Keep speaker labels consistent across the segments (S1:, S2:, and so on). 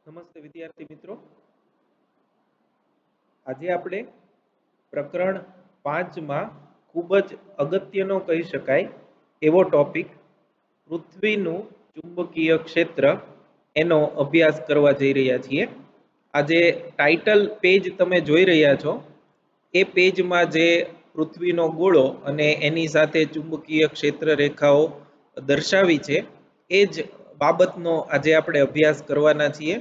S1: નમસ્તે વિદ્યાર્થી મિત્રો. આજે આપણે પ્રકરણ 5માં ખૂબ જ અગત્યનો કહી શકાય એવો ટોપિક પૃથ્વીનું ચુંબકીય ક્ષેત્ર એનો અભ્યાસ કરવા જઈ રહ્યા છીએ. આજે ટાઇટલ પેજ તમે જોઈ રહ્યા છો એ પેજમાં જે પૃથ્વીનો ગોળો અને એની સાથે ચુંબકીય ક્ષેત્ર રેખાઓ દર્શાવી છે એ જ બાબતનો આજે આપણે અભ્યાસ કરવાના છીએ.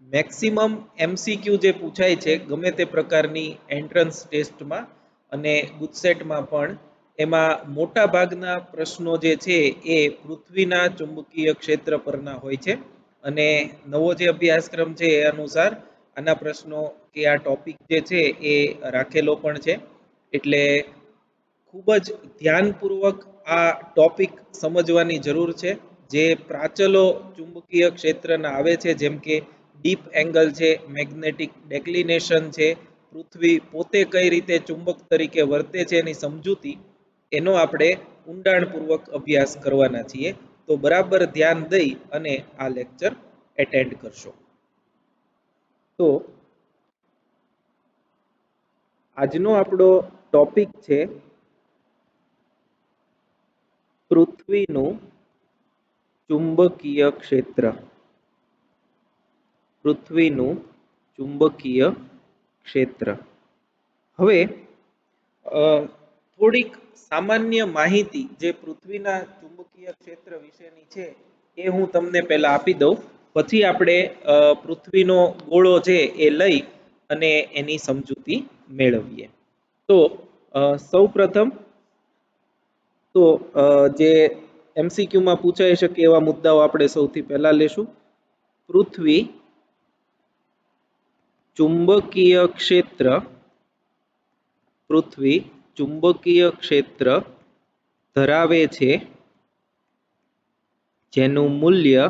S1: મેક્સિમમ એમસીક્યુ જે પૂછાય છે ગમે તે પ્રકારની એન્ટ્રન્સ ટેસ્ટમાં અને ગુજસેટમાં પણ એમાં મોટા ભાગના પ્રશ્નો જે છે એ પૃથ્વીના ચુંબકીય ક્ષેત્ર પરના હોય છે અને નવો જે અભ્યાસક્રમ છે એ અનુસાર આના પ્રશ્નો કે આ ટોપિક જે છે એ રાખેલો પણ છે. એટલે ખૂબ જ ધ્યાનપૂર્વક આ ટોપિક સમજવાની જરૂર છે. જે પ્રાચલો ચુંબકીય ક્ષેત્રના આવે છે જેમ કે ડીપ એંગલ છે, મેગ્નેટિક ડેક્લિનેશન છે, પૃથ્વી પોતે કઈ રીતે ચુંબક તરીકે વર્તે છે એની સમજૂતી, એનો આપણે ઊંડાણપૂર્વક અભ્યાસ કરવાના છીએ. તો બરાબર ધ્યાન દઈ અને આ લેક્ચર એટેન્ડ કરશો. તો આજનો આપણો ટોપિક છે પૃથ્વીનું ચુંબકીય ક્ષેત્ર. પૃથ્વીનું ચુંબકીય ક્ષેત્ર. હવે થોડીક સામાન્ય માહિતી જે પૃથ્વીના ચુંબકીય ક્ષેત્ર વિશેની છે એ હું તમને પહેલા આપી દઉં, પછી આપણે પૃથ્વીનો ગોળો છે એ લઈ અને એની સમજૂતી મેળવીએ. તો સૌપ્રથમ તો જે એમસીક્યુમાં પૂછાઈ શકે એવા મુદ્દાઓ આપણે સૌથી પહેલા લેશું. પૃથ્વી ચુંબકીય ક્ષેત્ર, પૃથ્વી ચુંબકીય ક્ષેત્ર ધરાવે છે જેનું મૂલ્ય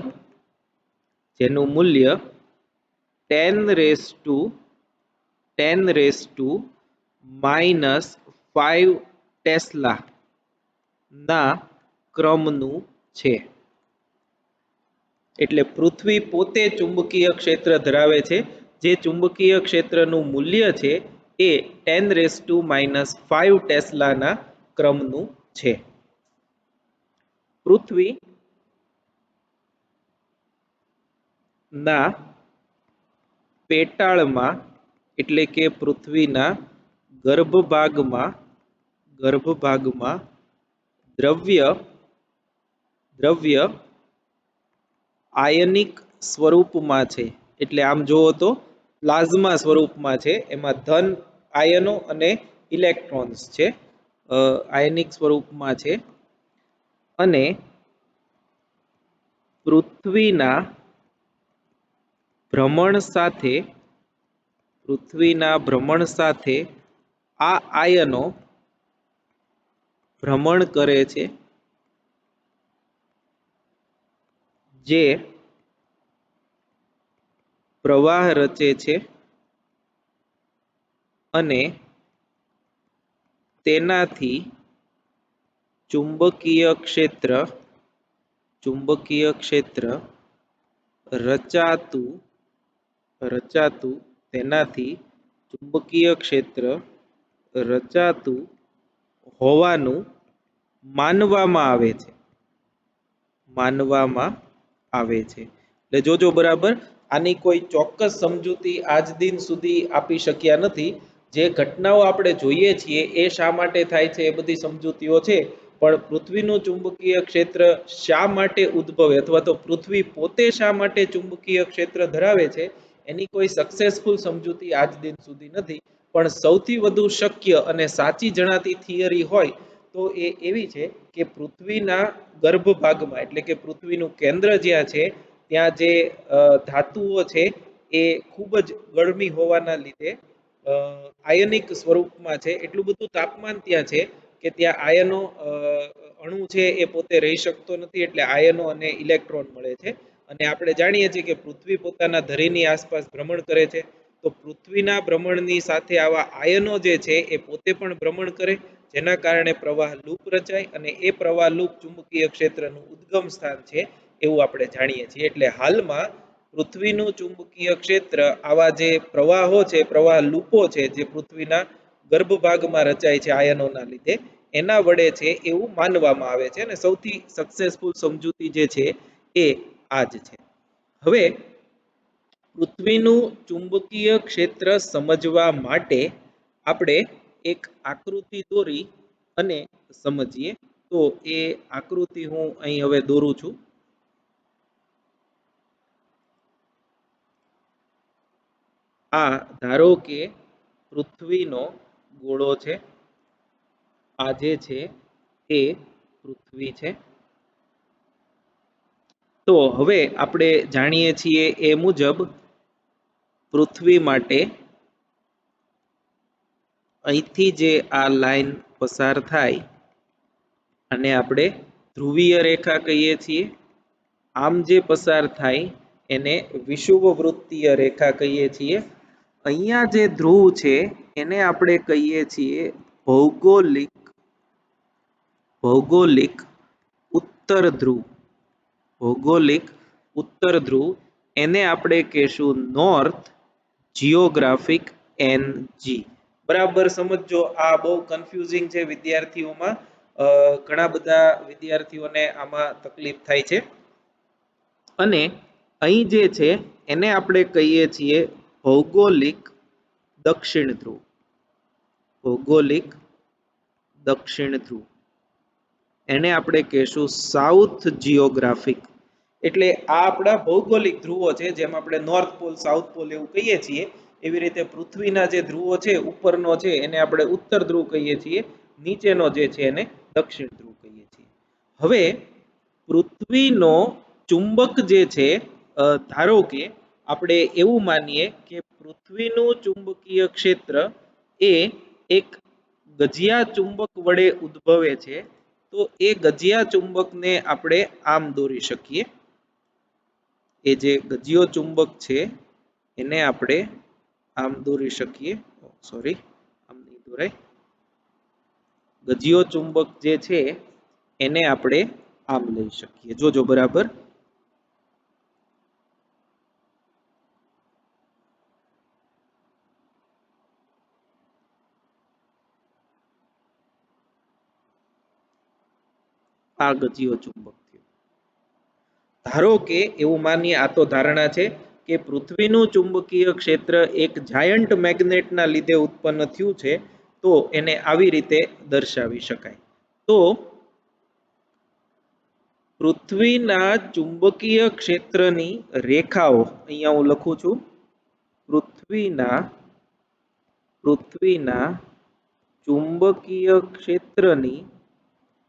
S1: 10⁻⁻⁵ ટેસ્લા ના ક્રમનું છે. એટલે પૃથ્વી પોતે ચુંબકીય ક્ષેત્ર ધરાવે છે જે ચુંબકીય ક્ષેત્રનું મૂલ્ય છે એ 10⁻⁵ ટેસ્લાના ક્રમનું છે. પૃથ્વી ના પેટાળમાં એટલે કે પૃથ્વીના ગર્ભભાગમાં દ્રવ્ય આયનિક સ્વરૂપમાં છે. એટલે આમ જોવો તો પ્લાઝમા સ્વરૂપમાં છે. એમાં ધન આયનો અને ઇલેક્ટ્રોન્સ છે, આયનિક સ્વરૂપમાં છે. અને પૃથ્વીના ભ્રમણ સાથે આ આયનો ભ્રમણ કરે છે, જે પ્રવાહ રચે છે અને તેનાથી ચુંબકીય ક્ષેત્ર રચાતું હોવાનું માનવામાં આવે છે. એટલે જોજો બરાબર, આની કોઈ ચોક્કસ સમજૂતી આજ દિન સુધી આપી શક્યા નથી. જે ઘટનાઓ આપણે જોઈએ છીએ એ શા માટે થાય છે એ બધી સમજૂતીઓ છે, પણ પૃથ્વીનું ચુંબકીય ક્ષેત્ર શા માટે ઉદ્ભવે અથવા તો પૃથ્વી પોતે શા માટે ચુંબકીય ક્ષેત્ર ધરાવે છે એની કોઈ સક્સેસફુલ સમજૂતી આજ દિન સુધી નથી. પણ સૌથી વધુ શક્ય અને સાચી જણાતી થિયરી હોય તો એ એવી છે કે પૃથ્વીના ગર્ભભાગમાં એટલે કે પૃથ્વીનું કેન્દ્ર જ્યાં છે ત્યાં જે ધાતુઓ છે એ ખૂબ જ ગરમી હોવાના લીધે આયનિક સ્વરૂપમાં છે. એટલું બધું તાપમાન ત્યાં છે કે ત્યાં આયનો અણુ છે એ પોતે રહી શકતો નથી, એટલે આયનો અને ઇલેક્ટ્રોન મળે છે. અને આપણે જાણીએ છીએ કે પૃથ્વી પોતાના ધરીની આસપાસ ભ્રમણ કરે છે, તો પૃથ્વીના ભ્રમણની સાથે આવા આયનો જે છે એ પોતે પણ ભ્રમણ કરે, જેના કારણે પ્રવાહ લૂપ રચાય અને એ પ્રવાહ લૂપ ચુંબકીય ક્ષેત્રનું ઉદ્ગમ સ્થાન છે એવું આપણે જાણીએ છીએ. એટલે હાલમાં પૃથ્વીનું ચુંબકીય ક્ષેત્ર આવા જે પ્રવાહો છે, પ્રવાહ લૂપો છે જે પૃથ્વીના ગર્ભભાગમાં રચાય છે આયનોના લીધે, એના વડે છે એવું માનવામાં આવે છે અને સૌથી સક્સેસફુલ સમજૂતી જે છે એ આ જ છે. હવે પૃથ્વીનું ચુંબકીય ક્ષેત્ર સમજવા માટે આપણે એક આકૃતિ દોરી અને સમજીએ. તો એ આકૃતિ હું અહીં હવે દોરું છું. આ ધારો કે પૃથ્વીનો ગોળો છે, આ જે છે એ પૃથ્વી છે. તો હવે આપણે જાણીએ છીએ એ મુજબ પૃથ્વી માટે અહીંથી જે આ લાઈન પસાર થાય અને આપણે ધ્રુવીય રેખા કહીએ છીએ. આમ જે પસાર થાય એને વિષુવવૃત્તીય રેખા કહીએ છીએ. અહીંયા જે ધ્રુવ છે એને આપણે કહીએ છીએ ભૌગોલિક ઉત્તર ધ્રુવ. ભૌગોલિક ઉત્તર ધ્રુવ એને આપણે કહેશું નોર્થ જિયોગ્રાફિક NG. બરાબર સમજો. આ બહુ કન્ફ્યુઝિંગ છે વિદ્યાર્થીઓમાં. ઘણા બધા વિદ્યાર્થીઓને આમાં તકલીફ થાય છે. અને અહીં જે છે એને આપણે કહીએ છીએ ભૌગોલિક દક્ષિણ ધ્રુવ. ભૌગોલિક દક્ષિણ ધ્રુવ એને આપણે કહેશું સાઉથ જિયોગ્રાફિક. એટલે આ આપણા ભૌગોલિક ધ્રુવો છે, જેમ આપણે નોર્થ પોલ, સાઉથ પોલ એવું કહીએ છીએ. એવી રીતે પૃથ્વીના જે ધ્રુવો છે, ઉપરનો છે એને આપણે ઉત્તર ધ્રુવ કહીએ છીએ, નીચેનો જે છે એને દક્ષિણ ધ્રુવ કહીએ છીએ. હવે પૃથ્વીનો ચુંબક જે છે, ધારો કે આપણે એવું માનીએ કે પૃથ્વીનું ચુંબકીય ક્ષેત્ર એ એક ગજિયા ચુંબક વડે ઉદ્ભવે છે. તો એ ગજિયા ચુંબકને આપણે આમ દોરી શકીએ. એ જે ગજિયો ચુંબક છે એને આપણે આમ દોરી શકીએ. સોરી, આમ નહીં દોરાય. ગજિયો ચુંબક જે છે એને આપણે આમ લઈ શકીએ. જોજો બરાબર. આ ગજિયો ચુંબક થયો. ધારો કે એવું માનીએ, આ તો ધારણા છે કે પૃથ્વીનું ચુંબકીય ક્ષેત્ર એક જાયન્ટ મેગ્નેટના લીધે ઉત્પન્ન થયું છે. તો એને આવી રીતે દર્શાવી શકાય. તો પૃથ્વીના ચુંબકીય ક્ષેત્રની રેખાઓ અહીંયા હું લખું છું. પૃથ્વીના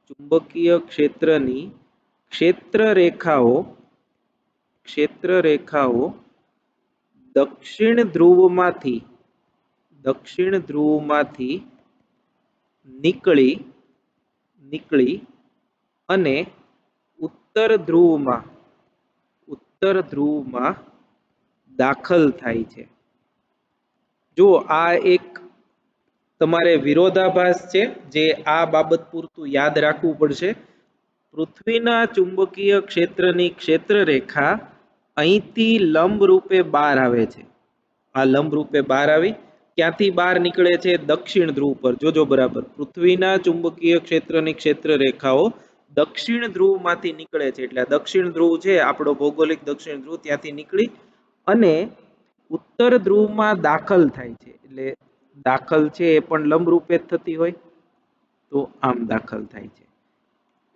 S1: ચુંબકીય ક્ષેત્રની ક્ષેત્ર રેખાઓ દક્ષિણ ધ્રુવમાંથી નીકળી અને ઉત્તર ધ્રુવમાં દાખલ થાય છે. જો આ એક તમારે વિરોધાભાસ છે, જે આ બાબત પૂરતું યાદ રાખવું પડશે. પૃથ્વીના ચુંબકીય ક્ષેત્રની ક્ષેત્ર રેખા અહીંથી લંબ રૂપે બહાર આવે છે. આ લંબ રૂપે બહાર આવી ક્યાંથી બહાર નીકળે છે? દક્ષિણ ધ્રુવ પર. જોજો બરાબર. પૃથ્વીના ચુંબકીય ક્ષેત્રની ક્ષેત્ર રેખાઓ દક્ષિણ ધ્રુવમાંથી નીકળે છે. એટલે દક્ષિણ ધ્રુવ છે આપણો ભૌગોલિક દક્ષિણ ધ્રુવ, ત્યાંથી નીકળી અને ઉત્તર ધ્રુવમાં દાખલ થાય છે. એટલે દાખલ છે એ પણ લંબ રૂપે જ થતી હોય, તો આમ દાખલ થાય છે.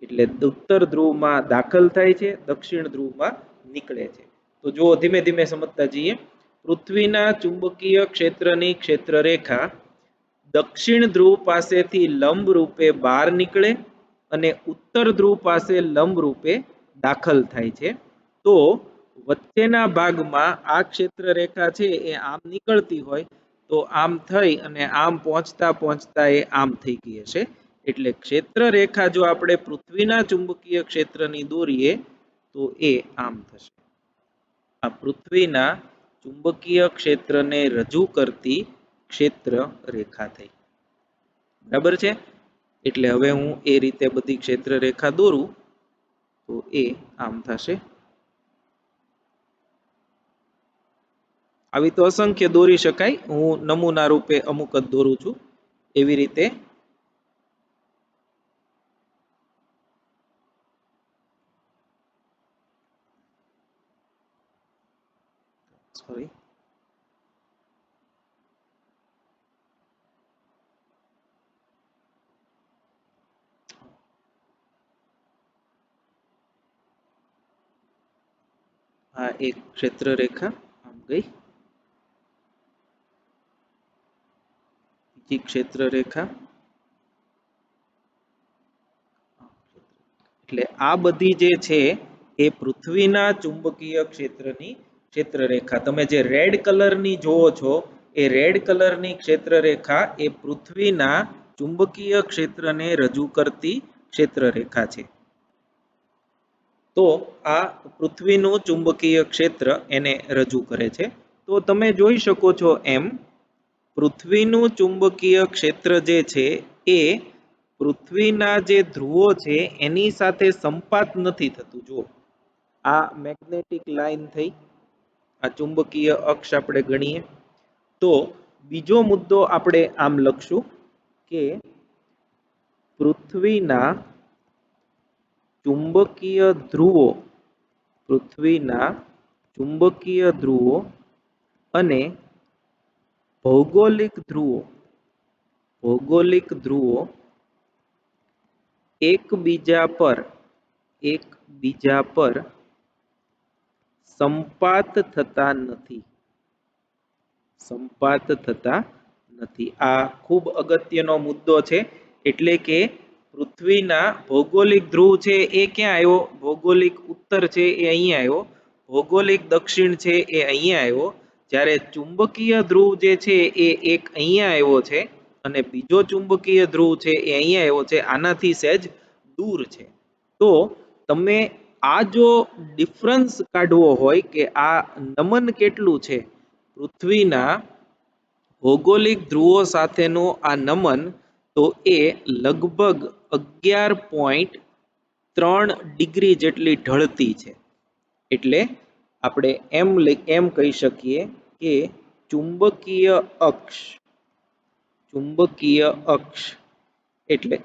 S1: એટલે ઉત્તર ધ્રુવમાં દાખલ થાય છે, દક્ષિણ ધ્રુવમાં નીકળે છે. તો જો ધીમે ધીમે સમજતા જઈએ. પૃથ્વીના ચુંબકીય ક્ષેત્રની ક્ષેત્ર રેખા દક્ષિણ ધ્રુવ પાસેથી લંબ રૂપે બહાર નીકળે અને ઉત્તર ધ્રુવ પાસે લંબ રૂપે દાખલ થાય છે. તો વચ્ચેના ભાગમાં આ ક્ષેત્ર રેખા છે એ આમ નીકળતી હોય, તો આમ થઈ અને આમ પહોંચતા એ આમ થઈ ગઈ હશે. એટલે ક્ષેત્ર રેખા જો આપણે પૃથ્વીના ચુંબકીય ક્ષેત્રની દોરીએ તો એ આમ થશે. આ પૃથ્વીના ચુંબકીય ક્ષેત્રને રજૂ કરતી ક્ષેત્ર રેખા થઈ. બરાબર છે. એટલે હવે હું એ રીતે બધી ક્ષેત્ર રેખા દોરું તો એ આમ થશે. આવી તો અસંખ્ય દોરી શકાય, હું નમૂના રૂપે અમુક જ દોરું છું. એવી રીતે સોરી આ એક ક્ષેત્ર રેખા આમ ગઈ, બીજી ક્ષેત્ર રેખા, એટલે આ બધી જે છે એ પૃથ્વીના ચુંબકીય ક્ષેત્રની ક્ષેત્ર રેખા. તમે જે રેડ કલરની જોવો છો એ રેડ કલરની ક્ષેત્ર રેખા એ પૃથ્વીના ચુંબકીય ક્ષેત્રને રજૂ કરતી ક્ષેત્ર રેખા છે. તો આ પૃથ્વીનું ચુંબકીય ક્ષેત્ર એને રજૂ કરે છે. તો તમે જોઈ શકો છો એમ પૃથ્વીનું ચુંબકીય ક્ષેત્ર જે છે એ પૃથ્વીના જે ધ્રુવો છે એની સાથે સંપાત નથી થતું. જુઓ, આ મેગ્નેટિક લાઈન થઈ, આ ચુંબકીય અક્ષ આપણે ગણીએ. તો બીજો મુદ્દો આપણે આમ લખશું કે પૃથ્વીના ચુંબકીય ધ્રુવો, પૃથ્વીના ચુંબકીય ધ્રુવો અને ભૌગોલિક ધ્રુવો, ભૌગોલિક ધ્રુવો એકબીજા પર સંપાત થતા નથી, સંપાત થતા નથી. આ ખૂબ અગત્યનો મુદ્દો છે. એટલે કે પૃથ્વીના ભૌગોલિક ધ્રુવ છે એ ક્યાં આવ્યો? ભૌગોલિક ઉત્તર છે એ અહીંયા આવ્યો, ભૌગોલિક દક્ષિણ છે એ અહીંયા આવ્યો. જ્યારે ચુંબકીય ધ્રુવ જે છે એ એક અહીંયા આવ્યો છે અને બીજો ચુંબકીય ધ્રુવ છે એ અહીંયા આવ્યો છે, આનાથી સહેજ દૂર છે. તો તમે આ જો ડિફરન્સ કાઢવો હોય કે આ નમન કેટલું છે પૃથ્વીના ભૌગોલિક ધ્રુવો સાથેનું આ નમન, તો એ લગભગ 11.3 ડિગ્રી જેટલી ઢળતી છે. એટલે આપણે એમ કહી શકીએ કે ચુંબકીય અક્ષ, ચુંબકીય અક્ષ એટલે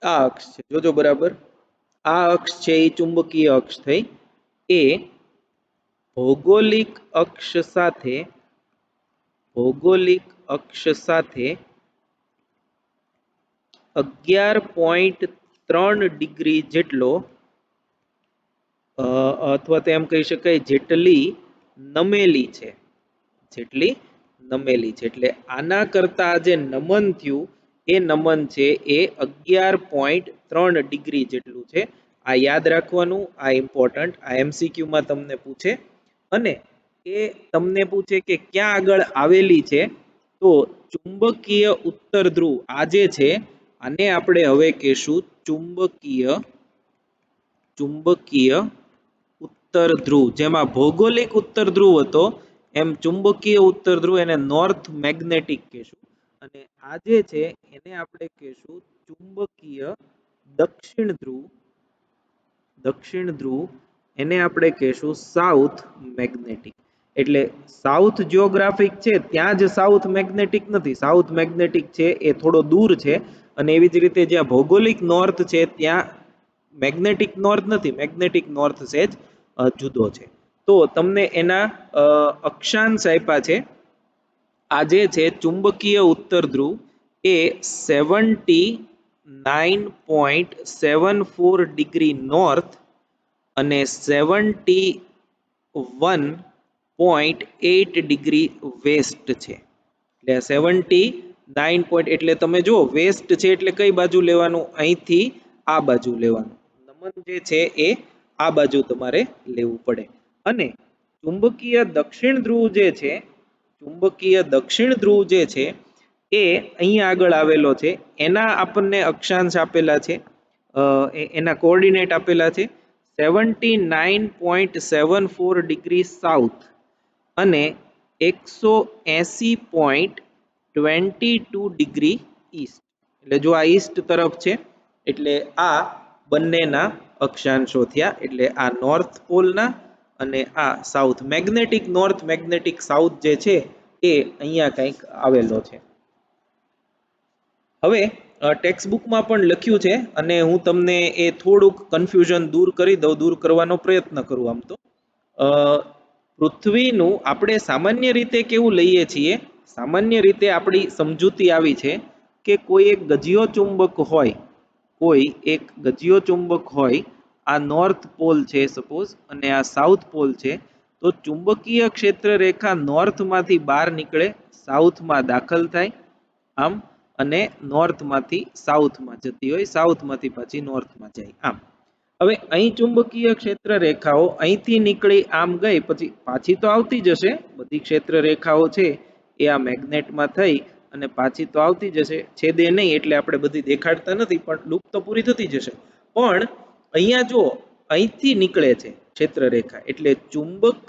S1: આ અક્ષ છે, જોજો બરાબર, આ અક્ષ છે એ ચુંબકીય અક્ષ થઈ, એ ભૌગોલિક અક્ષ સાથે, ભૌગોલિક અક્ષ સાથે 11.3 ડિગ્રી જેટલો અથવા તો એમ કહી શકાય જેટલી નમેલી છે, જેટલી નમેલી છે. એટલે આના કરતા જે નમન થયું એ નમન છે એ 11.3 ડિગ્રી જેટલું છે. આ યાદ રાખવાનું, આ ઇમ્પોર્ટન્ટ, આ MCQ માં તમને પૂછે. અને એ તમને પૂછે કે ક્યાં આગળ આવેલી છે, તો ચુંબકીય ઉત્તર ધ્રુવ આ જે છે આને આપણે હવે કહેશું ચુંબકીય, ચુંબકીય ઉત્તર ધ્રુવ. જેમાં ભૌગોલિક ઉત્તર ધ્રુવ હતો એમ ચુંબકીય ઉત્તર ધ્રુવ એને નોર્થ મેગ્નેટિક કહેશું. અને આ જે છે એને આપણે કહેશું ચુંબકીય દક્ષિણ ધ્રુવ, દક્ષિણ ધ્રુવ એને આપણે કહેશું સાઉથ મેગ્નેટિક. એટલે સાઉથ જિયોગ્રાફિક છે ત્યાં જ સાઉથ મેગ્નેટિક નથી, સાઉથ મેગ્નેટિક છે એ થોડો દૂર છે. અને એવી જ રીતે જ્યાં ભૌગોલિક નોર્થ છે ત્યાં મેગ્નેટિક નોર્થ નથી, મેગ્નેટિક નોર્થ સહેજ જુદો છે. તો તમને એના અક્ષાંશ આપ્યા છે. આ જે છે ચુંબકીય ઉત્તર ધ્રુવ એ 79.74 ડિગ્રી નોર્થ અને 71.8 ડિગ્રી વેસ્ટ છે. એટલે 79 એટલે તમે જુઓ વેસ્ટ છે એટલે કઈ બાજુ લેવાનું? અહીંથી આ બાજુ લેવાનું. નમન જે છે એ આ બાજુ તમારે લેવું પડે. અને ચુંબકીય દક્ષિણ ધ્રુવ જે છે, ચુંબકીય દક્ષિણ ધ્રુવ જે છે એ અહીંયા આગળ આવેલો છે. એના આપણને અક્ષાંશ આપેલા છે, એના કોઓર્ડિનેટ આપેલા છે 79.74 ડિગ્રી સાઉથ અને 180.22 ડિગ્રી ઈસ્ટ. એટલે જો આ ઈસ્ટ તરફ છે એટલે આ બંનેના અક્ષાંશો થયા. એટલે આ નોર્થ પોલના અને આ south. Magnetic north, magnetic south જે છે એ અહીંયા કંઈક આવેલો છે. હવે ટેક્સ્ટ બુકમાં પણ લખ્યું છે અને હું તમને એ થોડુંક કન્ફ્યુઝન દૂર કરી દઉં, દૂર કરવાનો પ્રયત્ન કરું. આમ તો પૃથ્વીનું આપણે સામાન્ય રીતે કેવું લઈએ છીએ, સામાન્ય રીતે આપણી સમજૂતી આવી છે કે કોઈ એક ગજિયો ચુંબક હોય, કોઈ એક ગજિયો ચુંબક હોય, આ નોર્થ પોલ છે સપોઝ અને આ સાઉથ પોલ છે, તો ચુંબકીય ક્ષેત્ર રેખા નોર્થમાંથી બહાર નીકળે, સાઉથમાં દાખલ થાય આમ, અને નોર્થમાંથી સાઉથમાં જતી હોય, સાઉથમાંથી પાછી નોર્થમાં જાય આમ. હવે અહીં ચુંબકીય ક્ષેત્ર રેખાઓ અહીંથી નીકળી આમ ગઈ પછી પાછી તો આવતી જશે, બધી ક્ષેત્ર રેખાઓ છે એ આ મેગ્નેટમાં થઈ અને પાછી તો આવતી જશે, છેદે નહીં એટલે આપણે બધી દેખાડતા નથી, પણ લૂપ તો પૂરી થતી જશે. પણ અહીંયા જો અહીંથી નીકળે છે ક્ષેત્ર રેખા, એટલે ચુંબક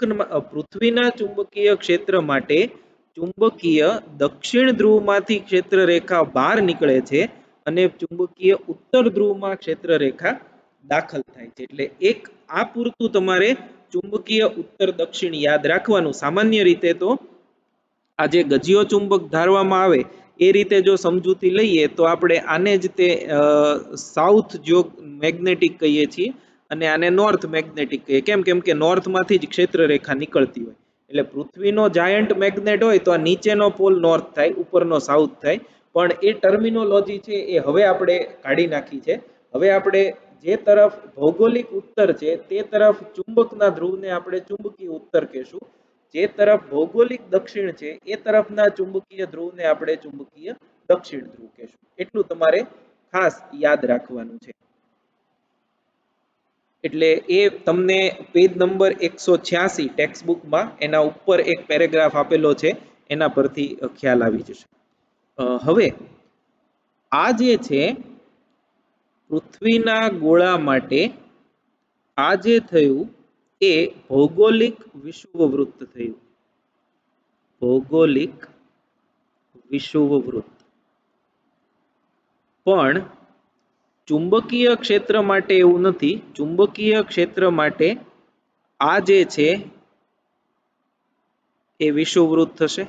S1: પૃથ્વીના ચુંબકીય ક્ષેત્ર માટે ચુંબકીય દક્ષિણ ધ્રુવમાંથી ક્ષેત્ર રેખા બહાર નીકળે છે અને ચુંબકીય ઉત્તર ધ્રુવમાં ક્ષેત્ર રેખા દાખલ થાય છે. એટલે એક આ પૂરતું તમારે ચુંબકીય ઉત્તર દક્ષિણ યાદ રાખવાનું. સામાન્ય રીતે તો આ જે ગજિયો ચુંબક ધારવામાં આવે એ રીતે જો સમજૂતી લઈએ તો આપણે આને જ તે સાઉથ જો મેગ્નેટિક કહીએ છીએ અને આને નોર્થ મેગ્નેટિક કહીએ. કેમ? કેમ કે નોર્થમાંથી જ ક્ષેત્ર રેખા નીકળતી હોય. એટલે પૃથ્વીનો જાયન્ટ મેગ્નેટ હોય તો આ નીચેનો પોલ નોર્થ થાય, ઉપરનો સાઉથ થાય. પણ એ ટર્મિનોલોજી છે એ હવે આપણે કાઢી નાખી છે. હવે આપણે જે તરફ ભૌગોલિક ઉત્તર છે તે તરફ ચુંબકના ધ્રુવને આપણે ચુંબકીય ઉત્તર કહેશું, જે તરફ ભૌગોલિક દક્ષિણ છે એ તરફના ચુંબકીય ધ્રુવને આપણે ચુંબકીય દક્ષિણ ધ્રુવ કહેશું. એટલું તમારે ખાસ યાદ રાખવાનું છે. એટલે એ તમને પેજ નંબર 186 ટેક્સ્ટ બુકમાં એના ઉપર એક પેરેગ્રાફ આપેલો છે, એના પરથી ખ્યાલ આવી જશે. હવે આ જે છે પૃથ્વીના ગોળા માટે આ જે થયું એ ભૌગોલિક વિષુવવૃત્ત થયું, ભૌગોલિક વિષુવવૃત્ત. પણ ચુંબકીય ક્ષેત્ર માટે એવું નથી. ચુંબકીય ક્ષેત્ર માટે આ જે છે એ વિષુવવૃત્ત થશે,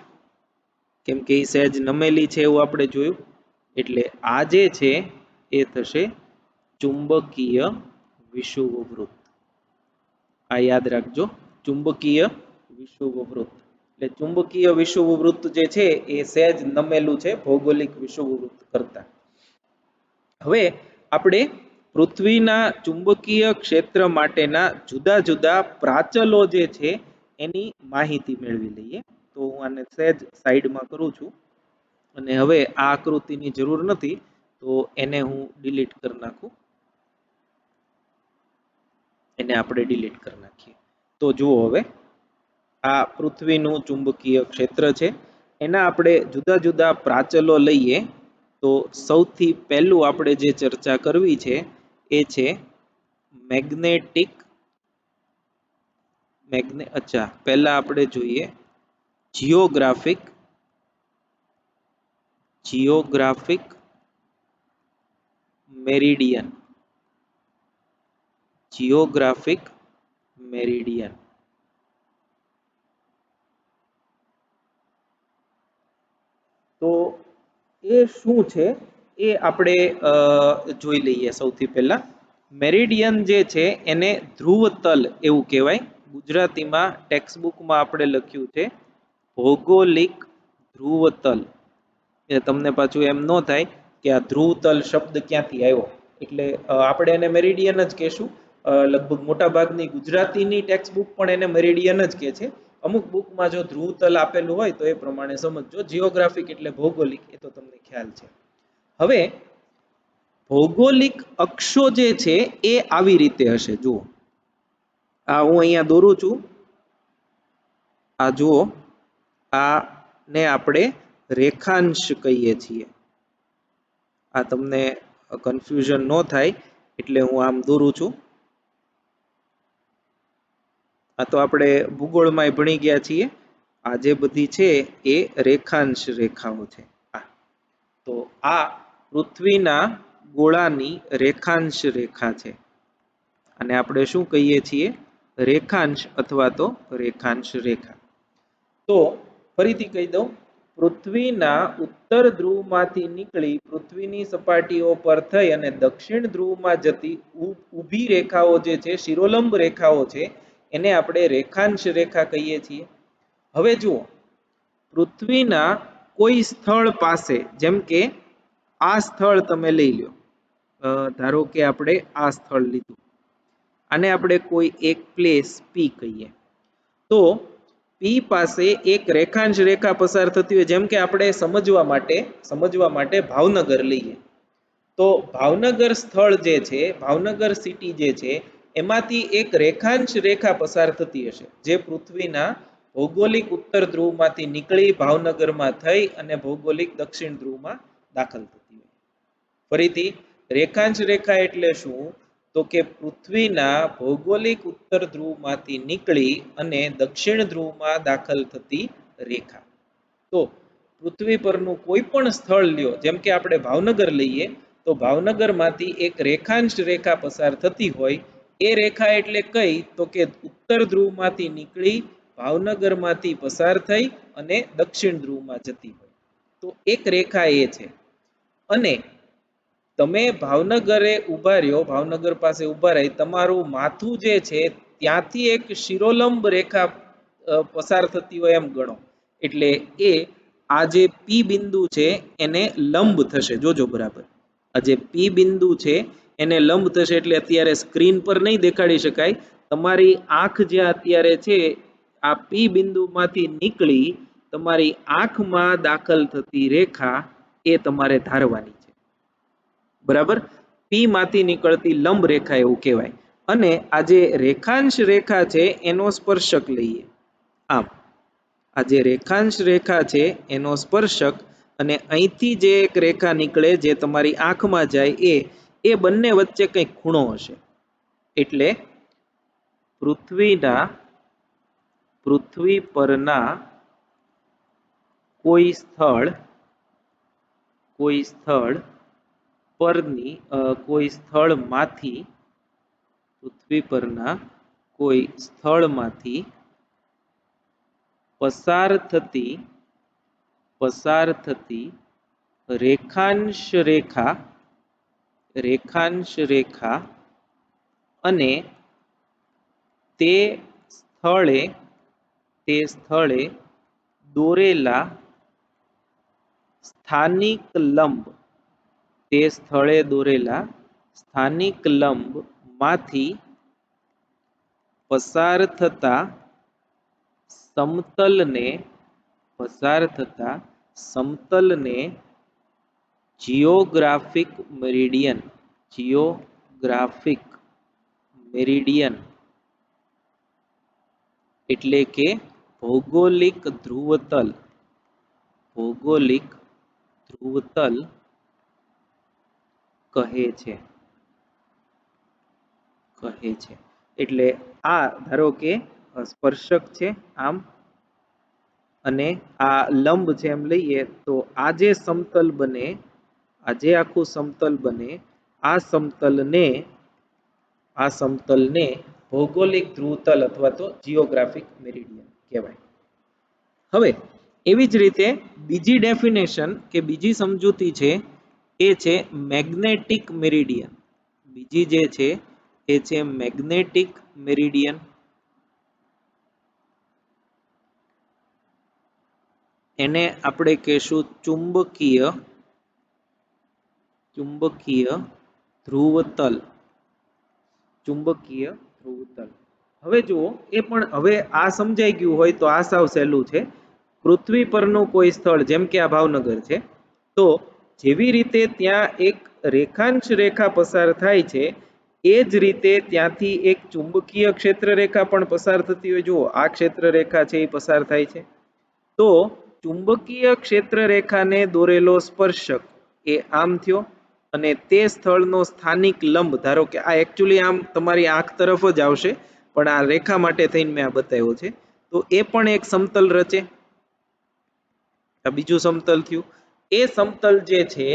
S1: કેમ કે એ સહેજ નમેલી છે એવું આપણે જોયું. એટલે આ જે છે એ થશે ચુંબકીય વિષુવવૃત્ત. આ યાદ રાખજો, ચુંબકીય વિષુવવૃત્ત. એટલે ચુંબકીય વિષુવવૃત્ત જે છે એ સહેજ નમેલું છે ભૌગોલિક વિષુવવૃત્ત કરતા. હવે આપણે પૃથ્વીના ચુંબકીય ક્ષેત્ર માટેના જુદા જુદા પ્રાચલો જે છે એની માહિતી મેળવી લઈએ. તો હું આને સહેજ સાઈડમાં કરું છું અને હવે આ આકૃતિની જરૂર નથી તો એને હું ડિલીટ કરી નાખું, એને આપણે ડિલીટ કરી નાખીએ. તો જુઓ, હવે આ પૃથ્વીનું ચુંબકીય ક્ષેત્ર છે, એના આપણે જુદા જુદા પ્રાચલો લઈએ. તો સૌથી પહેલું આપણે જે ચર્ચા કરવી છે એ છે મેગ્નેટિક અચ્છા, પહેલા આપણે જોઈએ જિયોગ્રાફિક મેરિડિયન. જિયોગ્રાફિક મેરિડિયન તો એ શું છે એ આપણે જોઈ લઈએ. સૌથી પહેલા મેરિડિયન જે છે એને ધ્રુવતલ એવું કહેવાય. ગુજરાતીમાં ટેક્સ્ટ બુકમાં આપણે લખ્યું છે ભૌગોલિક ધ્રુવતલ. એ તમને પાછું એમ ન થાય કે આ ધ્રુવતલ શબ્દ ક્યાંથી આવ્યો, એટલે આપણે એને મેરિડિયન જ કહેશું. લગભગ મોટા ભાગની ગુજરાતીની ટેક્સ્ટ બુક પણ એને મેરિડિયન જ કહે છે. અમુક બુકમાં જો ધ્રુવતલ આપેલું હોય તો એ પ્રમાણે સમજજો. જિયોગ્રાફિક એટલે ભૌગોલિક, એ તો તમને ખ્યાલ છે. હવે ભૌગોલિક અક્ષો જે છે એ આવી રીતે હશે. જુઓ, આ હું અહીંયા દોરું છું, આ જુઓ, આ ને આપણે રેખાંશ કહીએ છીએ. આ તમને કન્ફ્યુઝન ન થાય એટલે હું આમ દોરું છું. આ તો આપણે ભૂગોળમાં ભણી ગયા છીએ. આ જે બધી છે એ રેખાંશ રેખાઓ છે. તો આ પૃથ્વીના ગોળાની રેખાંશ રેખા છે અને આપણે શું કહીએ છીએ? રેખાંશ અથવા તો રેખાંશ રેખા. તો ફરીથી કહી દઉં, પૃથ્વીના ઉત્તર ધ્રુવમાંથી નીકળી પૃથ્વીની સપાટીઓ પર થઈ અને દક્ષિણ ધ્રુવમાં જતી ઊભી રેખાઓ જે છે, શિરોલંબ રેખાઓ છે, એને આપણે રેખાંશ રેખા કહીએ છીએ. હવે જુઓ, પૃથ્વીના કોઈ સ્થળ પાસે, જેમ કે આ સ્થળ તમે લઈ લો, ધારો કે આપણે આ સ્થળ લીધું, આને આપણે કોઈ એક પ્લેસ પી કહીએ. તો પી પાસે એક રેખાંશ રેખા પસાર થતી હોય, જેમ કે આપણે સમજવા માટે ભાવનગર લઈએ. તો ભાવનગર સ્થળ જે છે, ભાવનગર સિટી જે છે, એમાંથી એક રેખાંશ રેખા પસાર થતી હશે, જે પૃથ્વીના ભૌગોલિક ઉત્તર ધ્રુવમાંથી નીકળી ભાવનગરમાં થઈ અને ભૌગોલિક દક્ષિણ ધ્રુવમાં દાખલ થતી હોય. ફરીથી, રેખાંશ રેખા એટલે શું? તો કે પૃથ્વીના ભૌગોલિક ઉત્તર ધ્રુવમાંથી નીકળી અને દક્ષિણ ધ્રુવમાં દાખલ થતી રેખા. તો પૃથ્વી પરનું કોઈ પણ સ્થળ લ્યો, જેમ કે આપણે ભાવનગર લઈએ, તો ભાવનગરમાંથી એક રેખાંશ રેખા પસાર થતી હોય, એ રેખા એટલે કઈ? તો કે ઉત્તર ધ્રુવમાંથી નીકળી ભાવનગરમાંથી પસાર થઈ અને દક્ષિણ ધ્રુવમાં જતી હોય. તો એક રેખા એ છે. અને તમે ભાવનગરે ઊભા રહ્યો, ભાવનગર પાસે ઊભા રહી, તમારું માથું જે છે ત્યાંથી એક શિરોલંબ રેખા પસાર થતી હોય એમ ગણો, એટલે એ આ જે પી બિંદુ છે એને લંબ થશે. જોજો બરાબર, આ જે પી બિંદુ છે એને લંબ થશે. એટલે અત્યારે સ્ક્રીન પર નહીં દેખાડી શકાય, તમારી આંખ જ્યાં અત્યારે છે, આ પી બિંદુમાંથી નીકળી તમારી આંખમાં દાખલ થતી રેખા એ તમારે ધારવાની છે. બરાબર, પી માંથી નીકળતી લંબ રેખા એવું કહેવાય. અને આ જે રેખાંશ રેખા છે એનો સ્પર્શક લઈએ. આમ આ જે રેખાંશ રેખા છે એનો સ્પર્શક, અને અહીંથી જે એક રેખા નીકળે જે તમારી આંખમાં જાય, એ બંને વચ્ચે કંઈક ખૂણો હશે. એટલે પૃથ્વી પરના કોઈ સ્થળ પરની કોઈ સ્થળમાંથી, પૃથ્વી પરના કોઈ સ્થળમાંથી પસાર થતી રેખાંશ રેખા અને તે સ્થળે દોરેલા સ્થાનિક લંબ માંથી પસાર થતા સમતલને જિયોગ્રાફિક મેરિડિયન એટલે કે ભૌગોલિક ધ્રુવતલ કહે છે. એટલે આ ધારો કે સ્પર્શક છે આમ, અને આ લંબ છે એમ લઈએ, તો આ જે સમતલ બને, આ જે આખું સમતલ બને, આ સમતલને ભૌગોલિક ધ્રુવતલ અથવા તો જિયોગ્રાફિક મેરિડિયન કહેવાય. હવે એવી જ રીતે બીજી ડેફિનેશન કે બીજી સમજૂતી છે એ છે મેગ્નેટિક મેરિડિયન. બીજી જે છે એ છે મેગ્નેટિક મેરિડિયન. એને આપણે કહેશું ચુંબકીય ધ્રુવતલ. હવે જુઓ, એ પણ હવે આ સમજાઈ ગયું હોય તો આ સાવ સહેલું છે. પૃથ્વી પરનું કોઈ સ્થળ, જેમ કે આ ભાવનગર છે, તો જેવી રીતે ત્યાં એક રેખાંશ રેખા પસાર થાય છે, એ જ રીતે ત્યાંથી એક ચુંબકીય ક્ષેત્ર રેખા પણ પસાર થતી હોય. જુઓ, આ ક્ષેત્ર રેખા છે એ પસાર થાય છે. તો ચુંબકીય ક્ષેત્ર રેખાને દોરેલો સ્પર્શક એ આમ થયો, અને તે સ્થળનો સ્થાનિક લંબ, ધારો કે આ એકચ્યુઅલી આમ તમારી આંખ તરફ જ આવશે, પણ આ રેખા માટે થઈને મેં આ બતાવ્યો છે. તો એ પણ એક સમતલ રચે. આ બીજું સમતલ થયું. એ સમતલ જે છે